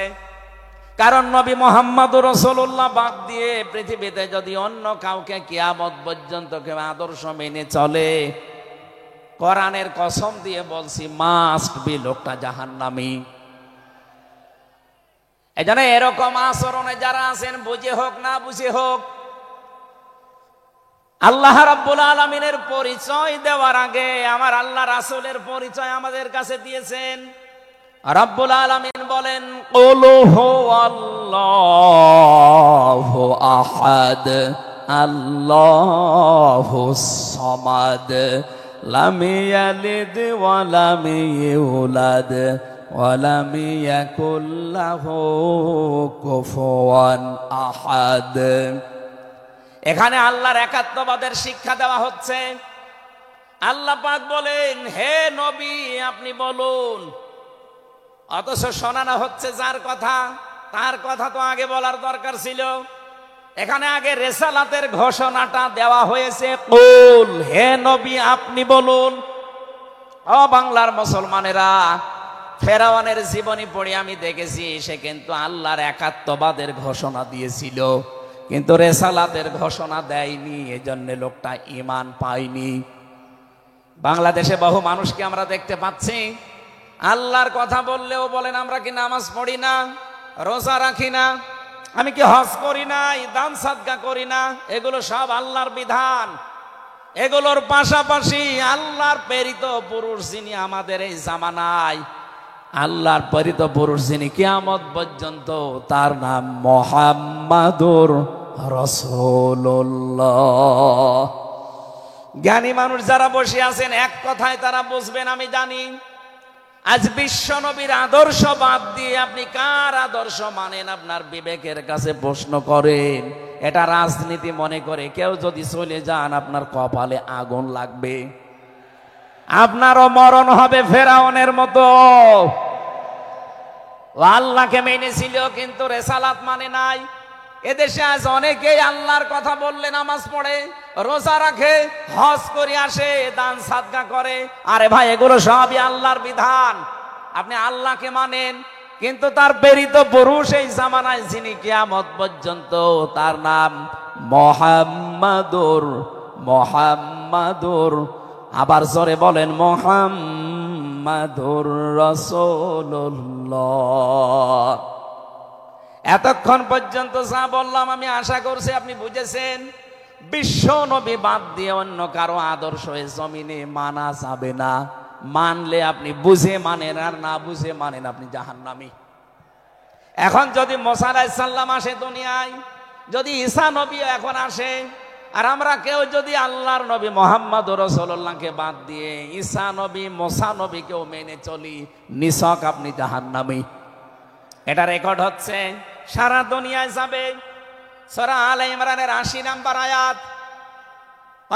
কারণ নবী মুহাম্মদুর রাসূলুল্লাহ বাদ দিয়ে পৃথিবীতে যদি অন্য কাউকে কিয়ামত পর্যন্ত কেউ আদর্শ মেনে চলে, কোরআনের কসম দিয়ে বলছি মাস্ট বি, লোকটা জাহান্নামী। এজন্য এরকম আচরণে যারা আছেন, বুঝে হোক না বুঝে হোক, আল্লাহ রাব্বুল আলামিনের পরিচয় দেওয়ার আগে আমার আল্লাহ রাসূলের পরিচয় আমাদের কাছে দিয়েছেন। রাব্বুল আলামিন বলেন কুল হুয়াল্লাহু আহাদ আল্লাহুস সামাদ লাম ইয়ালিদ ওয়া লাম ইউলাদ ওয়া লাম ইয়াকুল লাহু কুফুয়ান আহাদ। এখানে আল্লাহর একাত্মবাদের শিক্ষা দেওয়া হচ্ছে। আল্লাহ পাক বলেন হে নবী আপনি বলুন, অথচ শোনানো হচ্ছে যার কথা, তার কথা তো আগে বলার দরকার ছিল। এখানে আগে রিসালাতের ঘোষণাটা দেওয়া হয়েছে, কুল, হে নবী আপনি বলুন। ও বাংলার মুসলমানেরা, ফেরাউনের জীবনী পড়ে আমি দেখেছি সে কিন্তু আল্লাহর একাত্মবাদের ঘোষণা দিয়েছিল, কিন্তু রিসালাতের ঘোষণা দেয়নি, এজন্য লোকটা ঈমান পায়নি। বাংলাদেশে বহু মানুষকে আমরা দেখতে পাচ্ছি আল্লাহর কথা বললেও বলেন আমরা কি নামাজ পড়ি না, রোজা রাখি না, আমি কি হজ করি না, দান সাদকা করি না, এগুলো সব আল্লাহর বিধান। এগুলোর পাশাপাশি আল্লাহর প্রেরিত পুরুষ যিনি আমাদের এই জামানায়, আল্লাহর প্রেরিত পুরুষ যিনি কিয়ামত পর্যন্ত, তার নাম মুহাম্মাদুর রাসূলুল্লাহ। জ্ঞানী মানুষ যারা বসে আছেন এক কথায় তারা বুঝবেন আমি জানি। আজ বিশ্ব নবীর আদর্শ বাদ দিয়ে আপনি কার আদর্শ মানেন আপনার বিবেকের কাছে প্রশ্ন করেন। এটা রাজনীতি মনে করে কেউ যদি চলে যান আপনার কপালে আগুন লাগবে, আপনারও মরণ হবে ফেরাউনের মতো। আল্লাহকে মেনেছিল কিন্তু রিসালাত মানে নাই। এদেশে আজ অনেকেই আল্লাহর কথা বললে নামাজ পড়ে, রোজা রাখে, হজ করে আসে, দান সাদকা করে। আরে ভাই এগুলো সবই আল্লাহর বিধান, আপনি আল্লাহকে মানেন, কিন্তু তার প্রেরিত পুরুষ এই জামানায় যিনি কিয়ামত পর্যন্ত, তার নাম মুহাম্মাদুর, আবার জোরে বলেন মুহাম্মাদুর রাসূলুল্লাহ। এতক্ষণ পর্যন্ত যা বললাম আমি আশা করছি আপনি বুঝেছেন। বিশ্ব নবী বাদ দিয়ে অন্য কারো আদর্শ এই জমিনে মানা যাবে না। মানলে আপনি বুঝে মানেন, আর না বুঝে মানেন আপনি জাহান্নামী। এখন যদি মুসা আলাইহিস সালাম আসে দুনিয়ায়, যদি ঈসা নবী এখন আসে, আর আমরা কেউ যদি আল্লাহর নবী মুহাম্মদুর রাসূলুল্লাহকে বাদ দিয়ে ঈসা নবী, মুসা নবীকেও মেনে চলি, নিছক আপনি জাহান্নামী। এটা রেকর্ড হচ্ছে, সারা দুনিয়ায় যাবে। সূরা আলে ইমরানের ৮০ নম্বর আয়াত।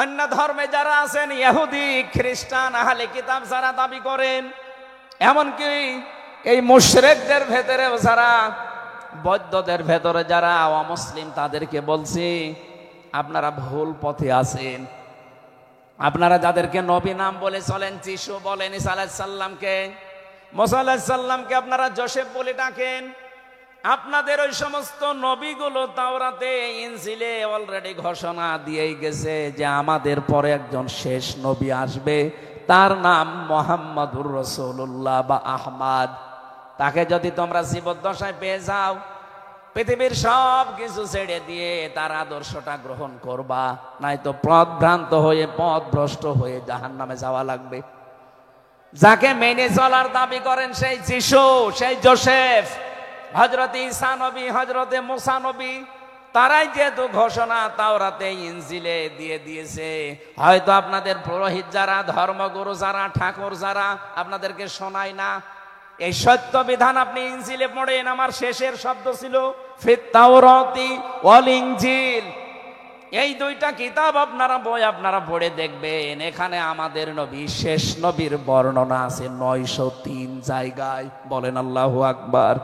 অন্য ধর্মে যারা আছেন, ইহুদি, খ্রিস্টান, আহলে কিতাব যারা দাবি করেন, এমনকি এই মুশরিকদের ভেতরেও যারা, বৌদ্ধদের ভেতরে যারা অমুসলিম, তাদেরকে বলছি আপনারা ভুল পথে আছেন। আপনারা যাদেরকে নবী নাম বলে চলেন, যিশু বলেন, ঈসা আলাইহিস সালামকে, মুসা আলাইহিস সালামকে আপনারা যোসেফ বলে ডাকেন। আপনাদের ওই সমস্ত নবীগুলো তাওরাতে, ইনজিলে অলরেডি ঘোষণা দিয়েই গেছে যে আমাদের পরে একজন শেষ নবী আসবে, তার নাম মুহাম্মাদুর রাসূলুল্লাহ বা আহমদ। তাকে যদি তোমরা জীবদ্দশায় পেয়ে যাও, পৃথিবীর সব কিছু ছেড়ে দিয়ে তার আদর্শটা গ্রহণ করবা, নয়তো পথভ্রান্ত হয়ে পথভ্রষ্ট হয়ে জাহান্নামে যাওয়া লাগবে। যাকে মেনে চলার দাবি করেন সেই যিশু, সেই যোসেফ, হযরত ঈসা নবী, হযরত মুসা নবী, তারাই যেহেতু ঘোষণা তাওরাতে ইনজিলে দিয়ে দিয়েছে, হয়তো আপনাদের পুরোহিত যারা, ধর্মগুরু যারা, ঠাকুর যারা আপনাদেরকে শোনায় না। এই সত্য বিধান আপনি ইনজিলে পড়েন। আমার শেষের শব্দ ছিল ফিত তাওরাতি ওয়াল ইনজিল। এই দুইটা কিতাব আপনারা পড়ে দেখবেন, এখানে আমাদের নবী, শেষ নবীর বর্ণনা আছে 903 জায়গায়। বলেন আল্লাহু আকবার।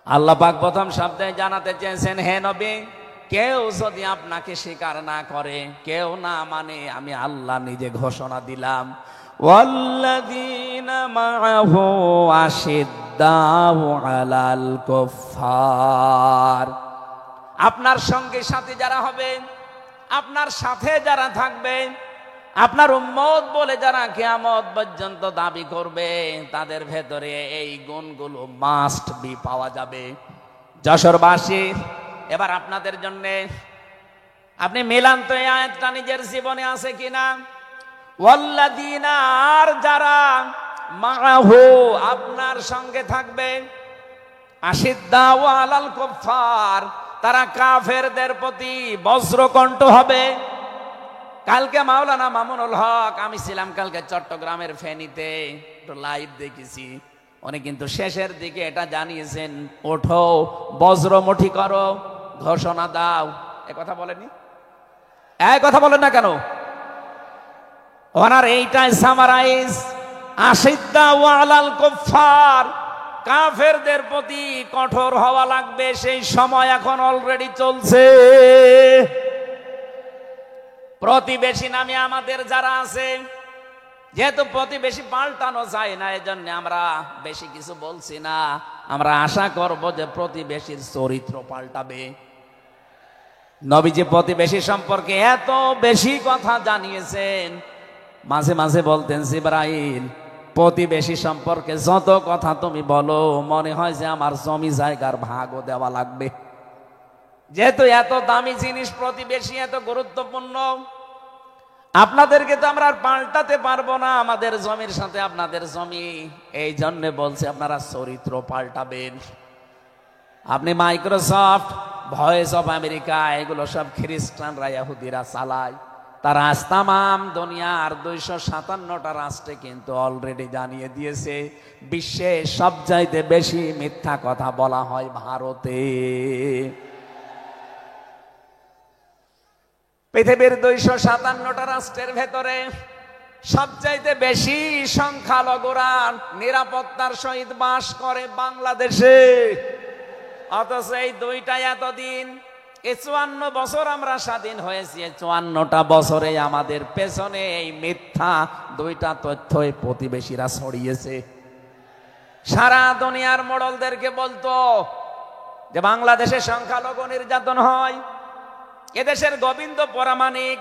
আল্লাহ পাক প্রথম শব্দে জানাতে চেয়েছেন, হে নবী, কেউ যদি আপনাকে স্বীকার না করে, কেউ না মানে, আমি আল্লাহ নিজে ঘোষণা দিলাম, ওয়াল্লাযীনা মাআহু আশিদ্দাউ আলাল কুফফার। আপনার সঙ্গে সাথী যারা হবে, আপনার সাথে যারা থাকবে, আপনার উম্মত বলে যারা কিয়ামত পর্যন্ত দাবি করবে, তাদের ভেতরে এই গুণগুলো মাস্ট বি পাওয়া যাবে। যশোরবাসী, এবার আপনাদের জন্য আপনি মিলান তো এই আয়াতটা নিজের জীবনে আছে কিনা। ওয়াল্লাযীনা, আর যারা, মাআহু, আপনার সঙ্গে থাকবে, আশিদ্দাউ আলাল কুফফার, তারা কাফেরদের প্রতি বজ্রকণ্ঠ হবে। কালকে মাওলানা মামুনুল হক, আমি ছিলাম কালকে চট্টগ্রামের ফেনীতে, একটু লাইভ দেখেছি। উনি কিন্তু শেষের দিকে এটা জানিয়েছেন, ওঠো, বজ্রমুঠি করো, ঘোষণা দাও। এ কথা বলেনি? এই কথা বলেন না কেন? ওনার এইটাই সামারাইজ, আশিদ্দাউ আলাল কুফফার, কাফেরদের প্রতি কঠোর হওয়া লাগবে। সেই সময় এখন অলরেডি চলছে। প্রতিবেশী নামে আমাদের যারা আছে, যেহেতু প্রতিবেশী পাল্টানো যায় না, এজন্য আমরা বেশি কিছু বলছি না। আমরা আশা করব যে প্রতিবেশীর চরিত্র পাল্টাবে। নবীজি প্রতিবেশী সম্পর্কে এত বেশি কথা জানিয়েছেন, মাঝে মাঝে বলতেন, জিবরাইল, প্রতিবেশী সম্পর্কে যত কথা তুমি বলো, মনে হয় যে আমার জমি জায়গার ভাগও দেওয়া লাগবে। যেহেতু এত দামি জিনিস প্রতিবেশী, এত গুরুত্বপূর্ণ, আপনাদেরকে তো আমরা আর পাল্টাতে পারবো না, আমাদের জমির সাথে আপনাদের জমি। এই জন্য বলছে আপনারা চরিত্র পাল্টাবেন। আপনি মাইক্রোসফট, ভয়েস অফ আমেরিকা, এগুলো সব খ্রিস্টানরা, ইহুদিরা চালায়। তারা আজ তামাম দুনিয়ার 257টা রাষ্ট্রে কিন্তু অলরেডি জানিয়ে দিয়েছে, বিশ্বে সবচাইতে বেশি মিথ্যা কথা বলা হয় ভারতে। পৃথিবীর 257টা রাষ্ট্রের ভেতরে সবচাইতে বেশি সংখ্যালঘুরা নিরাপত্তার সহিত বাস করে বাংলাদেশে। অথচ এই দুইটা এতদিন, 54 বছর আমরা স্বাধীন হয়েছি, 54টা বছরে আমাদের পেছনে এই মিথ্যা দুইটা তথ্যই প্রতিবেশীরা ছড়িয়েছে। সারা দুনিয়ার মোড়লদেরকে বলতো যে বাংলাদেশে সংখ্যালঘু নির্যাতন হয়। এদেশের গোবিন্দ পরামানিক,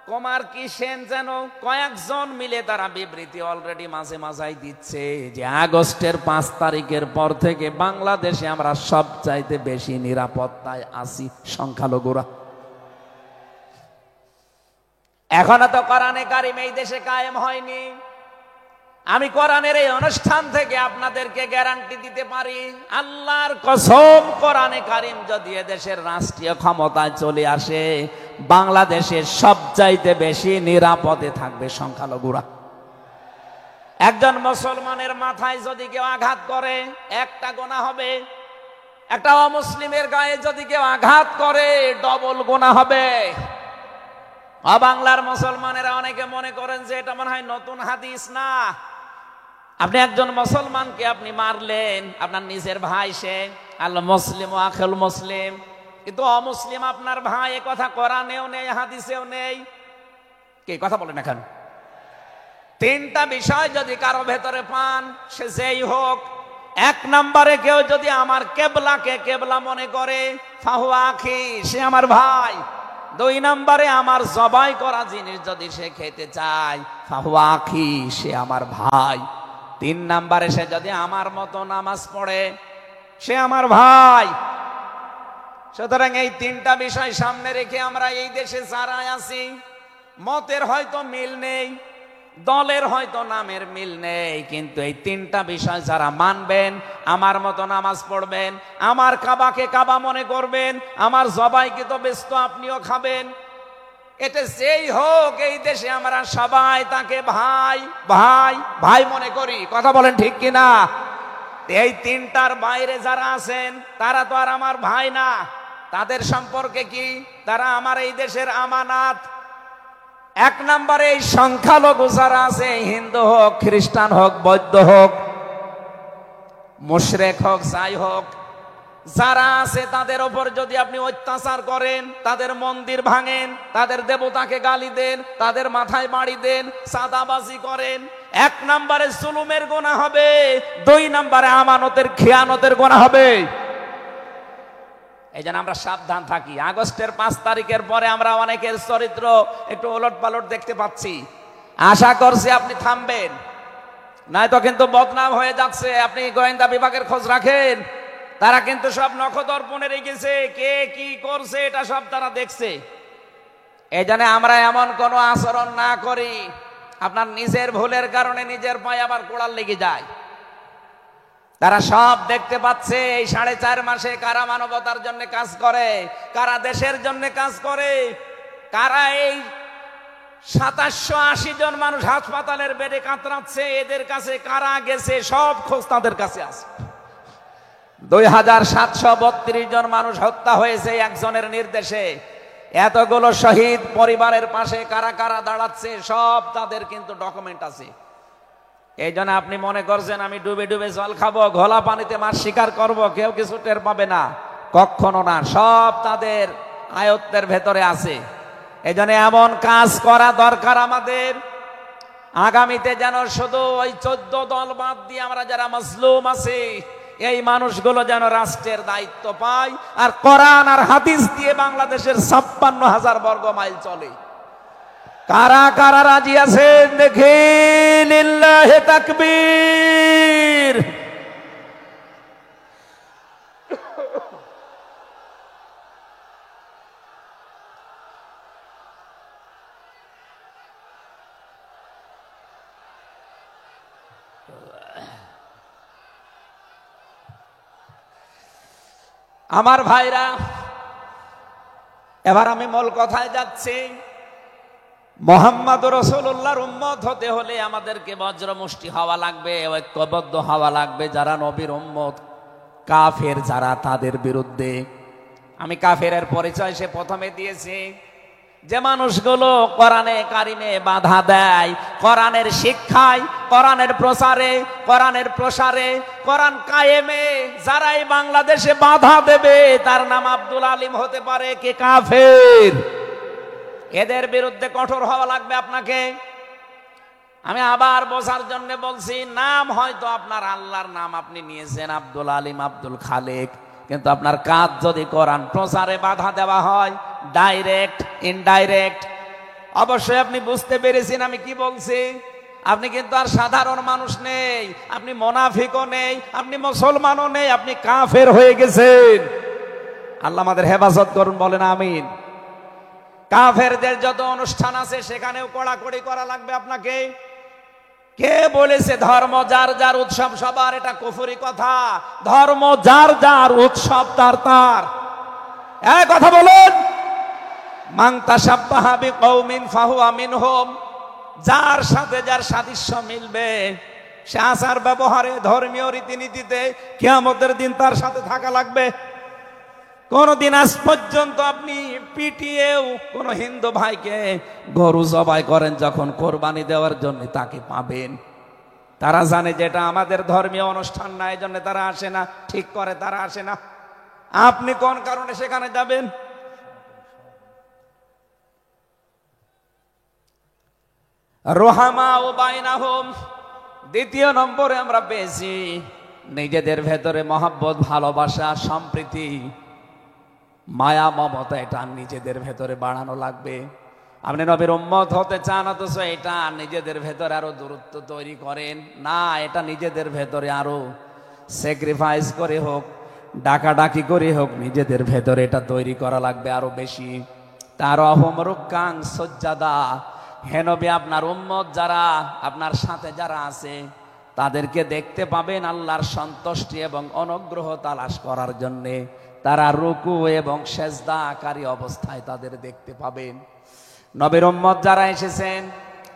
কুমার কি সেন যেন, কয়েকজন মিলে তারা বিবৃতি অলরেডি মাঝে মাঝাই দিচ্ছে যে আগস্টের 5 তারিখের পর থেকে বাংলাদেশে আমরা সবচাইতে বেশি নিরাপত্তায় আছি সংখ্যালঘুরা। এখনো তো কোরআনে কারিম এই দেশে কায়েম হয়নি। আমি কোরআনের এই অনুষ্ঠান থেকে আপনাদেরকে গ্যারান্টি দিতে পারি, আল্লাহর কসম, কোরআনে কারিম যদি এদেশের রাষ্ট্রীয় ক্ষমতায় চলে আসে, বাংলাদেশের সবচাইতে বেশি নিরাপদে থাকবে সংখ্যালঘুরা। একজন মুসলমানের মাথায় যদি কেউ আঘাত করে, একটা গুনাহ হবে। একটা অমুসলিমের গায়ে যদি কেউ আঘাত করে, ডবল গুনাহ হবে। বাংলার মুসলমানেরা অনেকে মনে করেন যে এটা মনে হয় নতুন হাদিস। না, আপনি একজন মুসলমানকে আপনি মারলেন, আপনার নিজের ভাই সে, আল মুসলিম আখুল মুসলিম, কিন্তু অমুসলিম আপনার ভাই, এ কথা কোরআনেও নেই, হাদিসেও নেই। কি কথা বলেন এখন? 3টা বিষয় যদি কারো ভেতরে পান, সে যেই হোক। 1 নম্বরে কেউ যদি আমার কেবলাকে কেবলা মনে করে, ফাহুয়া আখি, সে আমার ভাই। 2 নম্বরে আমার জবাই করা জিনিস যদি সে খেতে চায়, ফাহুয়া আখি, সে আমার ভাই। তিন নাম্বারে সে যদি আমার মতো নামাজ পড়ে সে আমার ভাই। সুতরাং এই তিনটা বিষয় সামনে রেখে আমরা এই দেশে যারা আছি, মতের হয়তো মিল নেই, দলের হয়তো নামের মিল নেই, কিন্তু এই তিনটা বিষয় যারা মানবেন, আমার মতো নামাজ পড়বেন, আমার কাবাকে কাবা মনে করবেন, আমার জবাইকে তো ব্যস্ত আপনিও খাবেন, এটা যেই হোক এই দেশে আমরা সবাই তাকে ভাই ভাই ভাই মনে করি। কথা বলেন ঠিক কিনা? এই তিনটার বাইরে যারা আছেন তারা তো আর আমার ভাই না। তাদের সম্পর্কে কি? তারা আমার এই দেশের আমানাত। এক নম্বরে এই সংখ্যালঘু যারা আছে, হিন্দু হোক, খ্রিস্টান হোক, বৌদ্ধ হোক, মুশরিক হোক, যাই হোক, যারা আছে তাদের ওপর যদি আপনি অত্যাচার করেন, তাদের মন্দির ভাঙেন, তাদের দেবতাকে গালি দেন, তাদের মাথায় বাড়ি দেন, চাঁদাবাজি করেন, এক নম্বরে জুলুমের গুনাহ হবে, দুই নম্বরে আমানতের খেয়ানতের গুনাহ হবে। এই জন্য আমরা সাবধান থাকি। আগস্টের 5 তারিখের পরে আমরা অনেকের চরিত্র একটু ওলট পালট দেখতে পাচ্ছি। আশা করছি আপনি থামবেন, নয়তো কিন্তু বদনাম হয়ে যাচ্ছে। আপনি গোয়েন্দা বিভাগের খোঁজ রাখেন, তারা কিন্তু সব নখদর্পণে রেখেছে, কে কি করছে এটা সব তারা দেখছে। এই জন্য আমরা এমন কোনো আচরণ না করি আপনার নিজের ভুলের কারণে নিজের পায়ে আবার কোড়াল লেগে যায়। তারা সব দেখতে পাচ্ছে এই 4.5 মাসে কারা মানবতার জন্য কাজ করে, কারা দেশের জন্য কাজ করে, কারা এই 2780 জন মানুষ হাসপাতালের বেডে কাতরাচ্ছে, এদের কাছে কারা গেছে সব খোঁজ তাদের কাছে আছে। 2732 জন মানুষ হত্যা হয়েছে একজনের নির্দেশে। এতগুলো শহীদ পরিবারের পাশে কারা কারা দাঁড়াচ্ছে সব তাদের কিন্তু ডকুমেন্ট আছে। এই জন্য আপনি মনে করছেন আমি ডুবে ডুবে জল খাবো, ঘোলা পানিতে মাছ শিকার করব, কেউ কিছু টের পাবে না, কখনো না। সব তাদের আয়ত্তের ভেতরে আছে। এই জন্য এমন কাজ করা দরকার আমাদের, আগামীতে যেন শুধু ওই 14 দল বাদ দিয়ে আমরা যারা মাজলুম আছি এই মানুষগুলো যেন রাষ্ট্রের দায়িত্ব পায়, আর কোরআন আর হাদিস দিয়ে বাংলাদেশের 56,000 বর্গ মাইল চলে। কারা কারা রাজি আছেন দেখি? লিল্লাহি তাকবীর। আমার ভাইরা, এবার আমি মূল কথায় যাচ্ছি। মুহাম্মদ রাসূলুল্লাহর উম্মত হতে হলে আমাদেরকে বজ্রমুষ্টি হওয়া লাগবে, ঐক্যবদ্ধ হওয়া লাগবে। যারা নবীর উম্মত, কাফের যারা, তাদের বিরুদ্ধে। আমি কাফেরের পরিচয় সে প্রথমে দিয়েছি। যে মানুষগুলো কোরআনে কারিমে বাধা দেয়, কোরআনের শিক্ষায়, কোরআনের প্রচারে, কোরআনের প্রসারে, কোরআন কায়েমে যারাই বাংলাদেশে বাধা দেবে, তার নাম আব্দুল আলিম হতে পারে, কে কাফের। এদের বিরুদ্ধে কঠোর হওয়া লাগবে আপনাকে। আমি আবার বোঝার জন্য বলছি, নাম হয়তো আপনার আল্লাহর নাম আপনি নিয়েছেন আব্দুল আলিম, আব্দুল খালেক, কিন্তু আপনার কাজ যদি কোরআন প্রচারে বাধা দেওয়া হয়, ডাইরেক্ট ইনডাইরেক্ট, অবশ্যই আপনি বুঝতে পেরেছেন আমি কি বলছি। আপনি কিন্তু আর সাধারণ মানুষ নেই, আপনি মুনাফিকও নেই, আপনি মুসলমানও নেই, আপনি কাফের হয়ে গেছেন। আল্লাহ আমাদের হেফাজত করুন, বলেন আমিন। কাফেরদের যত অনুষ্ঠান আছে সেখানেও কড়াকড়ি করা লাগবে আপনাকে। কে বলেছে ধর্ম যার যার উৎসব সবার? এটা কুফরি কথা। ধর্ম যার যার, উৎসব তার তার। এই কথা বলুন। মান তাশাব্বাহা বিকওমিন ফাহুয়া মিনহুম। যার সাথে যার সাদৃশ্য মিলবে, সে আচার ব্যবহারে, ধর্মীয় রীতিনীতিতে কিয়ামতের দিন তার সাথে থাকা লাগবে। কোনদিন আজ পর্যন্ত আপনি পিটিয়েও কোন হিন্দু ভাইকে গরু জবাই করেন যখন কোরবানি দেওয়ার জন্য, তাকে পাবেন। তারা জানে যেটা আমাদের ধর্মীয় অনুষ্ঠান না, এই জন্য তারা আসে না, ঠিক করে তারা আসে না। আপনি কোন কারণে সেখানে যাবেন? রোহামা ও বাইনাহুম। দ্বিতীয় নম্বরে আমরা পেয়েছি নিজেদের ভেতরে মহব্বত, ভালোবাসা, সম্প্রীতি, মায়া, মমতা, এটা নিজেদের ভেতরে বাড়ানো লাগবে। আপনি নবীর উম্মত হতে চান, অথচ এটা নিজেদের ভেতরে আরো দূরত্ব তৈরি করেন না। এটা নিজেদের ভেতরে আরো স্যাক্রিফাইস করে হোক, ডাকাডাকি করে হোক, নিজেদের ভেতরে এটা তৈরি করা লাগবে আরো বেশি। তার অহমরুকাং সজ্জাদা, হে নবী আপনার উম্মত যারা আপনার সাথে যারা আছে তাদেরকে দেখতে পাবেন আল্লাহর সন্তুষ্টি এবং অনুগ্রহ তালাশ করার জন্যে তারা রুকু এবং সেজদাকারী অবস্থায় তাদের দেখতে পাবেন। নবীর উম্মত যারা এসেছেন,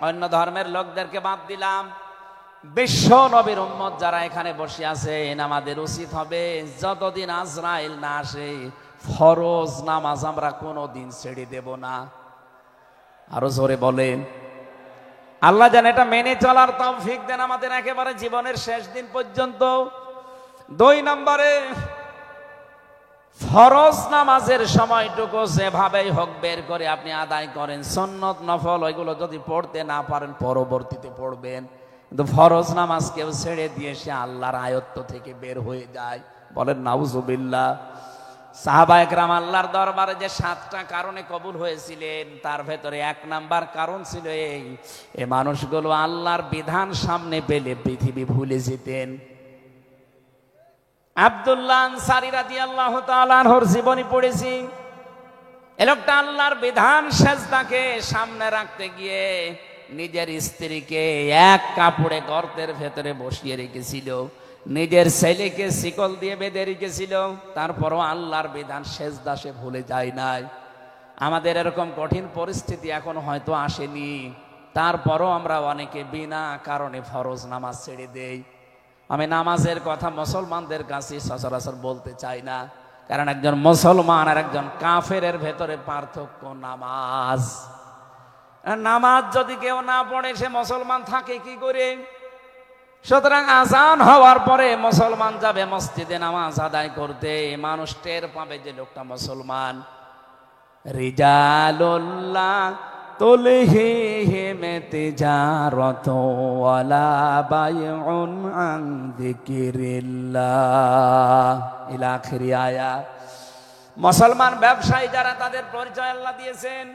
অন্য ধর্মের লোকদেরকে বাদ দিলাম, বিশ্ব নবীর উম্মত যারা এখানে বসে আছেন, আমাদের উচিত হবে যতদিন আজরাইল না আসে ফরজ নামাজ আমরা কোনোদিন ছেড়ে দেব না। আরো জোরে বলেন, আল্লাহ যেন এটা মেনে চলার তৌফিক দেন আমাদের একেবারে জীবনের শেষ দিন পর্যন্ত। 2 নম্বরে, ফরজ নামাজের সময়টুকু যেভাবেই হোক বের করে আপনি আদায় করেন। সুন্নত নফল ওইগুলো যদি পড়তে না পারেন পরবর্তীতে পড়বেন, কিন্তু ফরজ নামাজ কেউ ছেড়ে দিয়ে সে আল্লাহর আয়ত্ত থেকে বের হয়ে যায়। বলেন নাউজুবিল্লাহ। সাহাবা একরাম আল্লাহর দরবারে যে 7টা কারণে কবুল হয়েছিলেন, তার ভেতরে 1 নাম্বার কারণ ছিল এই মানুষগুলো আল্লাহর বিধান সামনে পেলে পৃথিবী ভুলে যেতেন। আব্দুল্লাহ আনসারী রাদিয়াল্লাহু তাআলা আনহুর জীবনী পড়েছি। এ লোকটা আল্লাহর বিধান সেজদাকে সামনে রাখতে গিয়ে নিজের স্ত্রীকে এক কাপড়ে গর্তের ভেতরে বসিয়ে রেখেছিল, নিজের ছেলেকে শিকল দিয়ে বেঁধে রেখেছিল, তারপরও আল্লাহর বিধান সেজদা সে ভুলে যায় নাই। আমাদের এরকম কঠিন পরিস্থিতি এখন হয়তো আসেনি, তারপরও আমরা অনেকে বিনা কারণে ফরজ নামাজ ছেড়ে দেই। আমি নামাজের কথা মুসলমানদের কাছে সচরাচর বলতে চাই না, কারণ একজন মুসলমান আর একজন কাফেরের ভেতরে পার্থক্য নামাজ। নামাজ যদি কেউ না পড়ে সে মুসলমান থাকে কি করে? সুতরাং আজান হওয়ার পরে মুসলমান যাবে মসজিদে নামাজ আদায় করতে, মানুষ টের পাবে যে লোকটা মুসলমান। রিজালুল্লাহ তুলহিহিম তিজারাতু ওয়ালা বাইউন আন যিকিরিল্লাহ ইলা আখিরি আয়াত। মুসলমান ব্যবসায়ী যারা, তাদের পরিচয় আল্লাহ দিয়েছেন।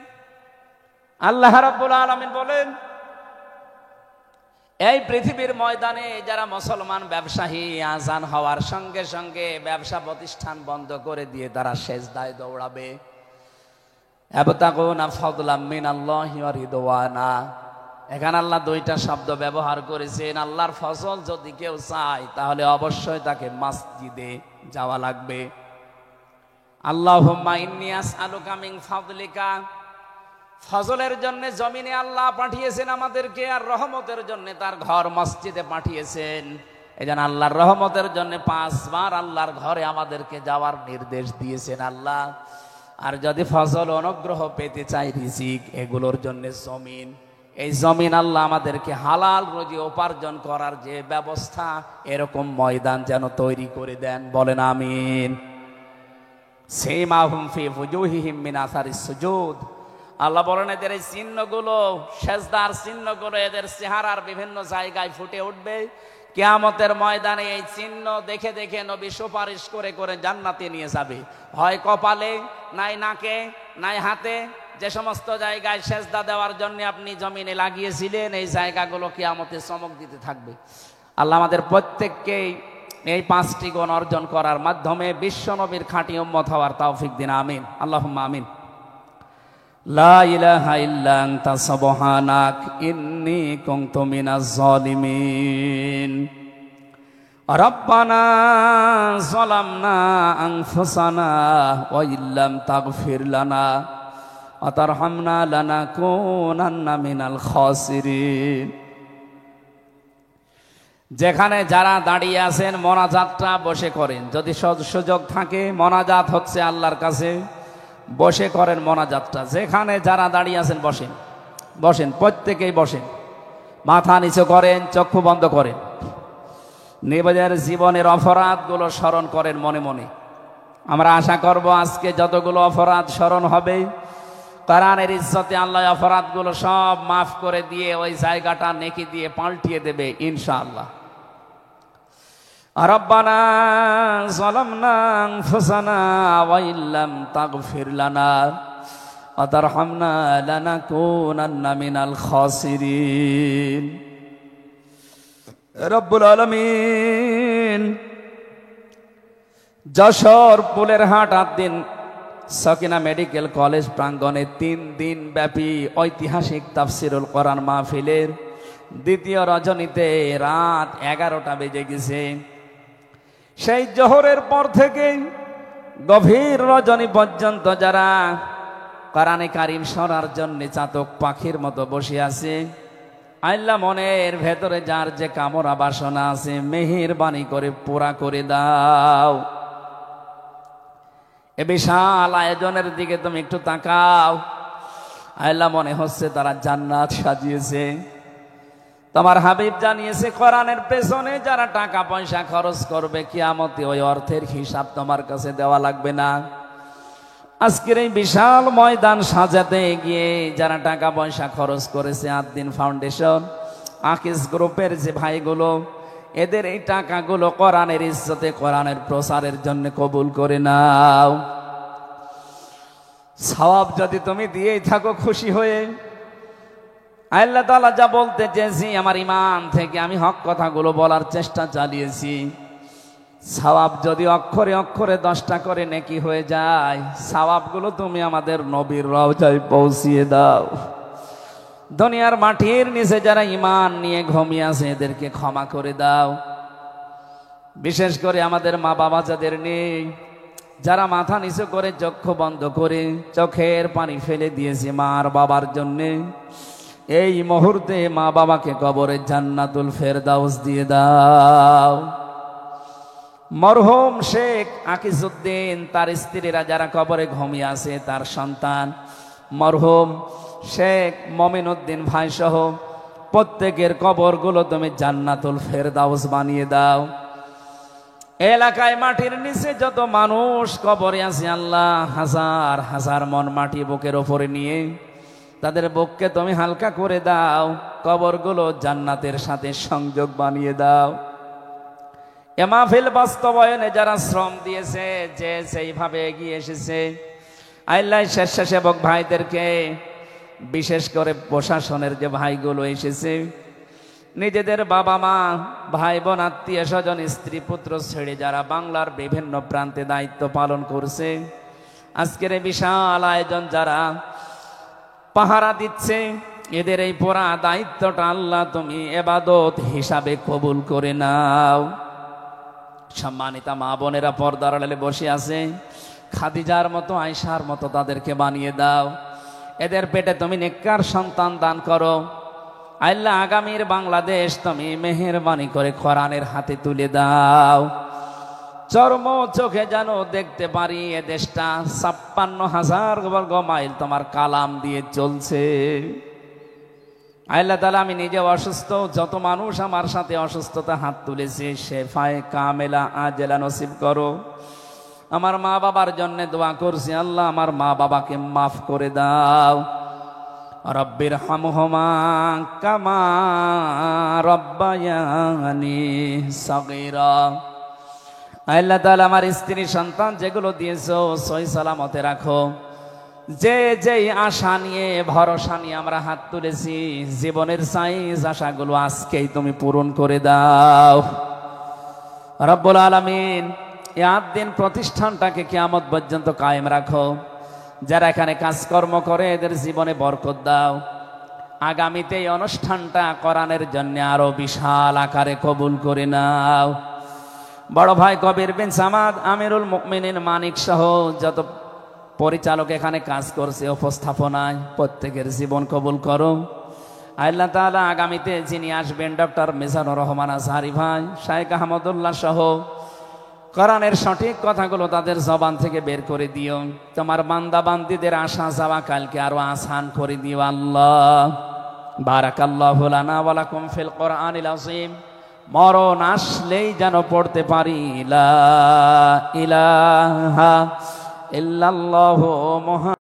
আল্লাহ রাব্বুল আলামিন বলেন, এই পৃথিবীর ময়দানে যারা মুসলমান ব্যবসায়ী, আজান হওয়ার সঙ্গে সঙ্গে ব্যবসা প্রতিষ্ঠান বন্ধ করে দিয়ে তারা সেজদায় দৌড়াবে। ইয়াবতাগুনা ফাদলাম মিনাল্লাহি ওয়া রিদওয়ানা। এখানে আল্লাহ 2টা শব্দ ব্যবহার করেছেন। আল্লাহর ফজল যদি কেউ চায় তাহলে অবশ্যই তাকে মসজিদে যাওয়া লাগবে। আল্লাহুম্মা ইন্নী আসআলুকা মিন ফাদলিকা, ফজলের জন্য জমিনে আল্লাহ পাঠিয়েছেন আমাদেরকে, আর রহমতের জন্য তার ঘর মসজিদে পাঠিয়েছেন। এজন্য আল্লাহর রহমতের জন্য 5 বার আল্লাহর ঘরে আমাদেরকে যাওয়ার নির্দেশ দিয়েছেন আল্লাহ। আর যদি ফজল অনুগ্রহ পেতে চাই, রিজিক, এগুলোর জন্য জমিন, এই জমিন আল্লাহ আমাদেরকে হালাল রুজি উপার্জন করার যে ব্যবস্থা, এরকম ময়দান যেন তৈরি করে দেন। বলেন আমিন। সীমাহুম ফি ফুজুহিহিম মিন আসারিস সুজুদ। আল্লাহ বলেন এদের এই চিহ্নগুলো, সেজদার চিহ্নগুলো এদের চেহারার বিভিন্ন জায়গায় ফুটে উঠবে। কিয়ামতের ময়দানে এই চিহ্ন দেখে দেখে নবী সুপারিশ করে করে জান্নাতে নিয়ে যাবে। হয় কপালে, নাই নাকে, নাই হাতে। যে সমস্ত জায়গায় সেজদা দেওয়ার জন্য আপনি জমিনে লাগিয়েছিলেন, এই জায়গাগুলো কিয়ামতে চমক দিতে থাকবে। আল্লাহ আমাদের প্রত্যেককেই এই 5টি গুণ অর্জন করার মাধ্যমে বিশ্ব নবীর খাঁটি উম্মত হওয়ার তৌফিক দিন। আমিন, আল্লাহুম্মা আমিন। লা ইলাহা ইল্লা আনতা সুবহানাক ইন্নী কুনতু মিনাজ জালিমিন। রব্বানা যালামনা আনফুসানা ওয়া ইল্লাম তাগফির লানা ওয়া তারহামনা লানাকুনান্না মিনাল খাসিরিন। যেখানে যারা দাঁড়িয়ে আছেন মোনাজাতটা বসে করেন, যদি সুযোগ থাকে। মোনাজাত হচ্ছে আল্লাহর কাছে, বসে করেন মোনাজাতটা। যেখানে যারা দাঁড়িয়ে আছেন বসেন, বসেন, প্রত্যেকেই বসেন। মাথা নিচু করেন, চক্ষু বন্ধ করেন। নিজের জীবনের অপরাধগুলো স্মরণ করেন মনে মনে। আমরা আশা করব আজকে যতগুলো অপরাধ স্মরণ হবে, কোরআনের ইজ্জতে আল্লাহ অপরাধগুলো সব মাফ করে দিয়ে ওই জায়গাটা নেকি দিয়ে পাল্টিয়ে দেবে ইনশাআল্লাহ। রব্বানা যালামনা আনফুসানা ওয়া ইল্লাম তাগফির লানা وترحمنا لنكونن من الخاسرين রব্বুল আলামিন যশোর পুলের হাট 8 দিন সকিনা মেডিকেল কলেজ প্রাঙ্গণে 3 দিন ব্যাপী ঐতিহাসিক তাফসিরুল কোরআন মাহফিলের দ্বিতীয় রজনীতে রাত 11টা বেজে গেছে। সেই জোহরের পর থেকে গভীর রজনী পর্যন্ত যারা কোরআনে কারিম শোনার জন্য চাতক পাখির মতো বসে আছে, আল্লাহ মনের ভেতরে যার যে কামনা বাসনা আছে মেহেরবানি করে পুরা করে দাও। এ বিশাল আয়োজনের দিকে তুমি একটু তাকাও। আল্লাহ মনে হচ্ছে তারা জান্নাত সাজিয়েছে। তোমার হাবিব জানিয়েছে কোরআনের পেছনে যারা টাকা পয়সা খরচ করবে কিয়ামতে ওই অর্থের হিসাব তোমার কাছে দেওয়া লাগবে না। আজকের এই বিশাল ময়দান সাজাতে গিয়ে যারা টাকা পয়সা খরচ করেছে, আদ্দিন ফাউন্ডেশন, আকিস গ্রুপের যে ভাইগুলো, এদের এই টাকাগুলো কোরআনের ইজ্জতে কোরআনের প্রচারের জন্য কবুল করে নাও। সওয়াব যদি তুমি দিয়েই থাকো খুশি হয়ে, আল্লাহ তাআলা যা বলতে চেয়েছি আমার ঈমান থেকে আমি হক কথাগুলো বলার চেষ্টা চালিয়েছি। সওয়াব যদি অক্ষরে অক্ষরে 10টা করে নেকি হয়ে যায়, সওয়াবগুলো তুমি আমাদের নবীর রওজায় পৌঁছিয়ে দাও। দুনিয়ার মাটির নিচে যারা ঈমান নিয়ে ঘুমিয়ে আছে এদেরকে ক্ষমা করে দাও। বিশেষ করে আমাদের মা বাবা যাদের নেই, যারা মাথা নিচু করে চক্ষু বন্ধ করে চোখের পানি ফেলে দিয়েছে মার বাবার জন্যে, এই মুহূর্তে মা বাবাকে কবরে জান্নাতুল ফেরদাউস দিয়ে দাও। মরহুম শেখ আকিজউদ্দিন তার স্ত্রীরা যারা কবরে ঘুমিয়ে আছে, তার সন্তান মরহুম শেখ মমিনুদ্দিন ভাই সহ প্রত্যেকের কবরগুলো তুমি জান্নাতুল ফেরদাউস বানিয়ে দাও। এলাকায় মাটির নিচে যত মানুষ কবরে আছে আল্লাহ হাজার হাজার মন মাটি বুকের ওপরে নিয়ে তাদের বুককে তুমি হালকা করে দাও, কবরগুলো জান্নাতের সাথে সংযোগ বানিয়ে দাও। এ মাহফিল বাস্তবায়নে যারা শ্রম দিয়েছে, যে সেইভাবে এগিয়ে এসেছে, আল্লাহ স্বেচ্ছাসেবক ভাইদেরকে, বিশেষ করে প্রশাসনের যে ভাইগুলো এসেছে, নিজেদের বাবা মা ভাই বোন আত্মীয় স্বজন স্ত্রী পুত্র ছেড়ে যারা বাংলার বিভিন্ন প্রান্তে দায়িত্ব পালন করছে, আজকের এই বিশাল আয়োজন যারা পাহারা দিচ্ছে, এদের এই পুরা দায়িত্বটা আল্লাহ তুমি ইবাদত হিসাবে কবুল করে নাও। সম্মানিতা মা বোনেরা পর্দার আড়ালে বসে আছে, খাদিজার মতো আয়েশার মতো তাদেরকে বানিয়ে দাও। এদের পেটে তুমি নেককার সন্তান দান করো। আল্লাহ আগামীর বাংলাদেশ তুমি মেহেরবানি করে কোরআনের হাতে তুলে দাও। চর্ম চোখে যেন দেখতে পারি এ দেশটা 56,000 বর্গ মাইল তোমার কালাম দিয়ে চলছে। আল্লাহ তাআলা আমি নিজে অসুস্থ, যত মানুষ আমার সাথে অসুস্থতা হাত তুলেছে শেফায়ে কামেলা আজেলা নসিব করো। আমার মা বাবার জন্য দোয়া করছি, আল্লাহ আমার মা বাবাকে মাফ করে দাও। রব্বির হামহুমা কামা রব্বায়ানি সগীরা। আল্লাহ তাআলা আমার স্ত্রী সন্তান যেগুলো দিয়েছো সহি সালামতে রাখো। যে যেই আশা নিয়ে ভরসা নিয়ে আমরা হাত তুলেছি, জীবনের সাইজ আশাগুলো আজকেই তুমি পূরণ করে দাও রব্বুল আলামিন। এই 8 দিন প্রতিষ্ঠানটাকে কিয়ামত পর্যন্ত কায়েম রাখো। যারা এখানে কাজকর্ম করে এদের জীবনে বরকত দাও। আগামীতে এই অনুষ্ঠানটা কোরআনের জন্য আরো বিশাল আকারে কবুল করে নাও। বড় ভাই কবির বিন সামাদ, আমিরুল মুমিনিন মানিক সহ যত পরিচালক এখানে কাজ করছে উপস্থাপনায়, প্রত্যেকের জীবন কবুল করো। আল্লাহ তাআলা আগামীতে যিনি আসবেন ডক্টর মিজানুর রহমান আজহারি ভাই, শাইখ আহমদুল্লাহ সহ কোরআনের সঠিক কথাগুলো তাদের জবান থেকে বের করে দিও। তোমার বান্দা বান্দীদের আশা যাওয়া কালকে আরো আসান করে দিও আল্লাহ। বারাকাল্লাহু লানা ওয়া লাকুম ফিল কোরআনিল আযীম। মরণ আসলেই যেন পড়তে পারি লা ইলাহা ইল্লাল্লাহু মুহাম্মাদুর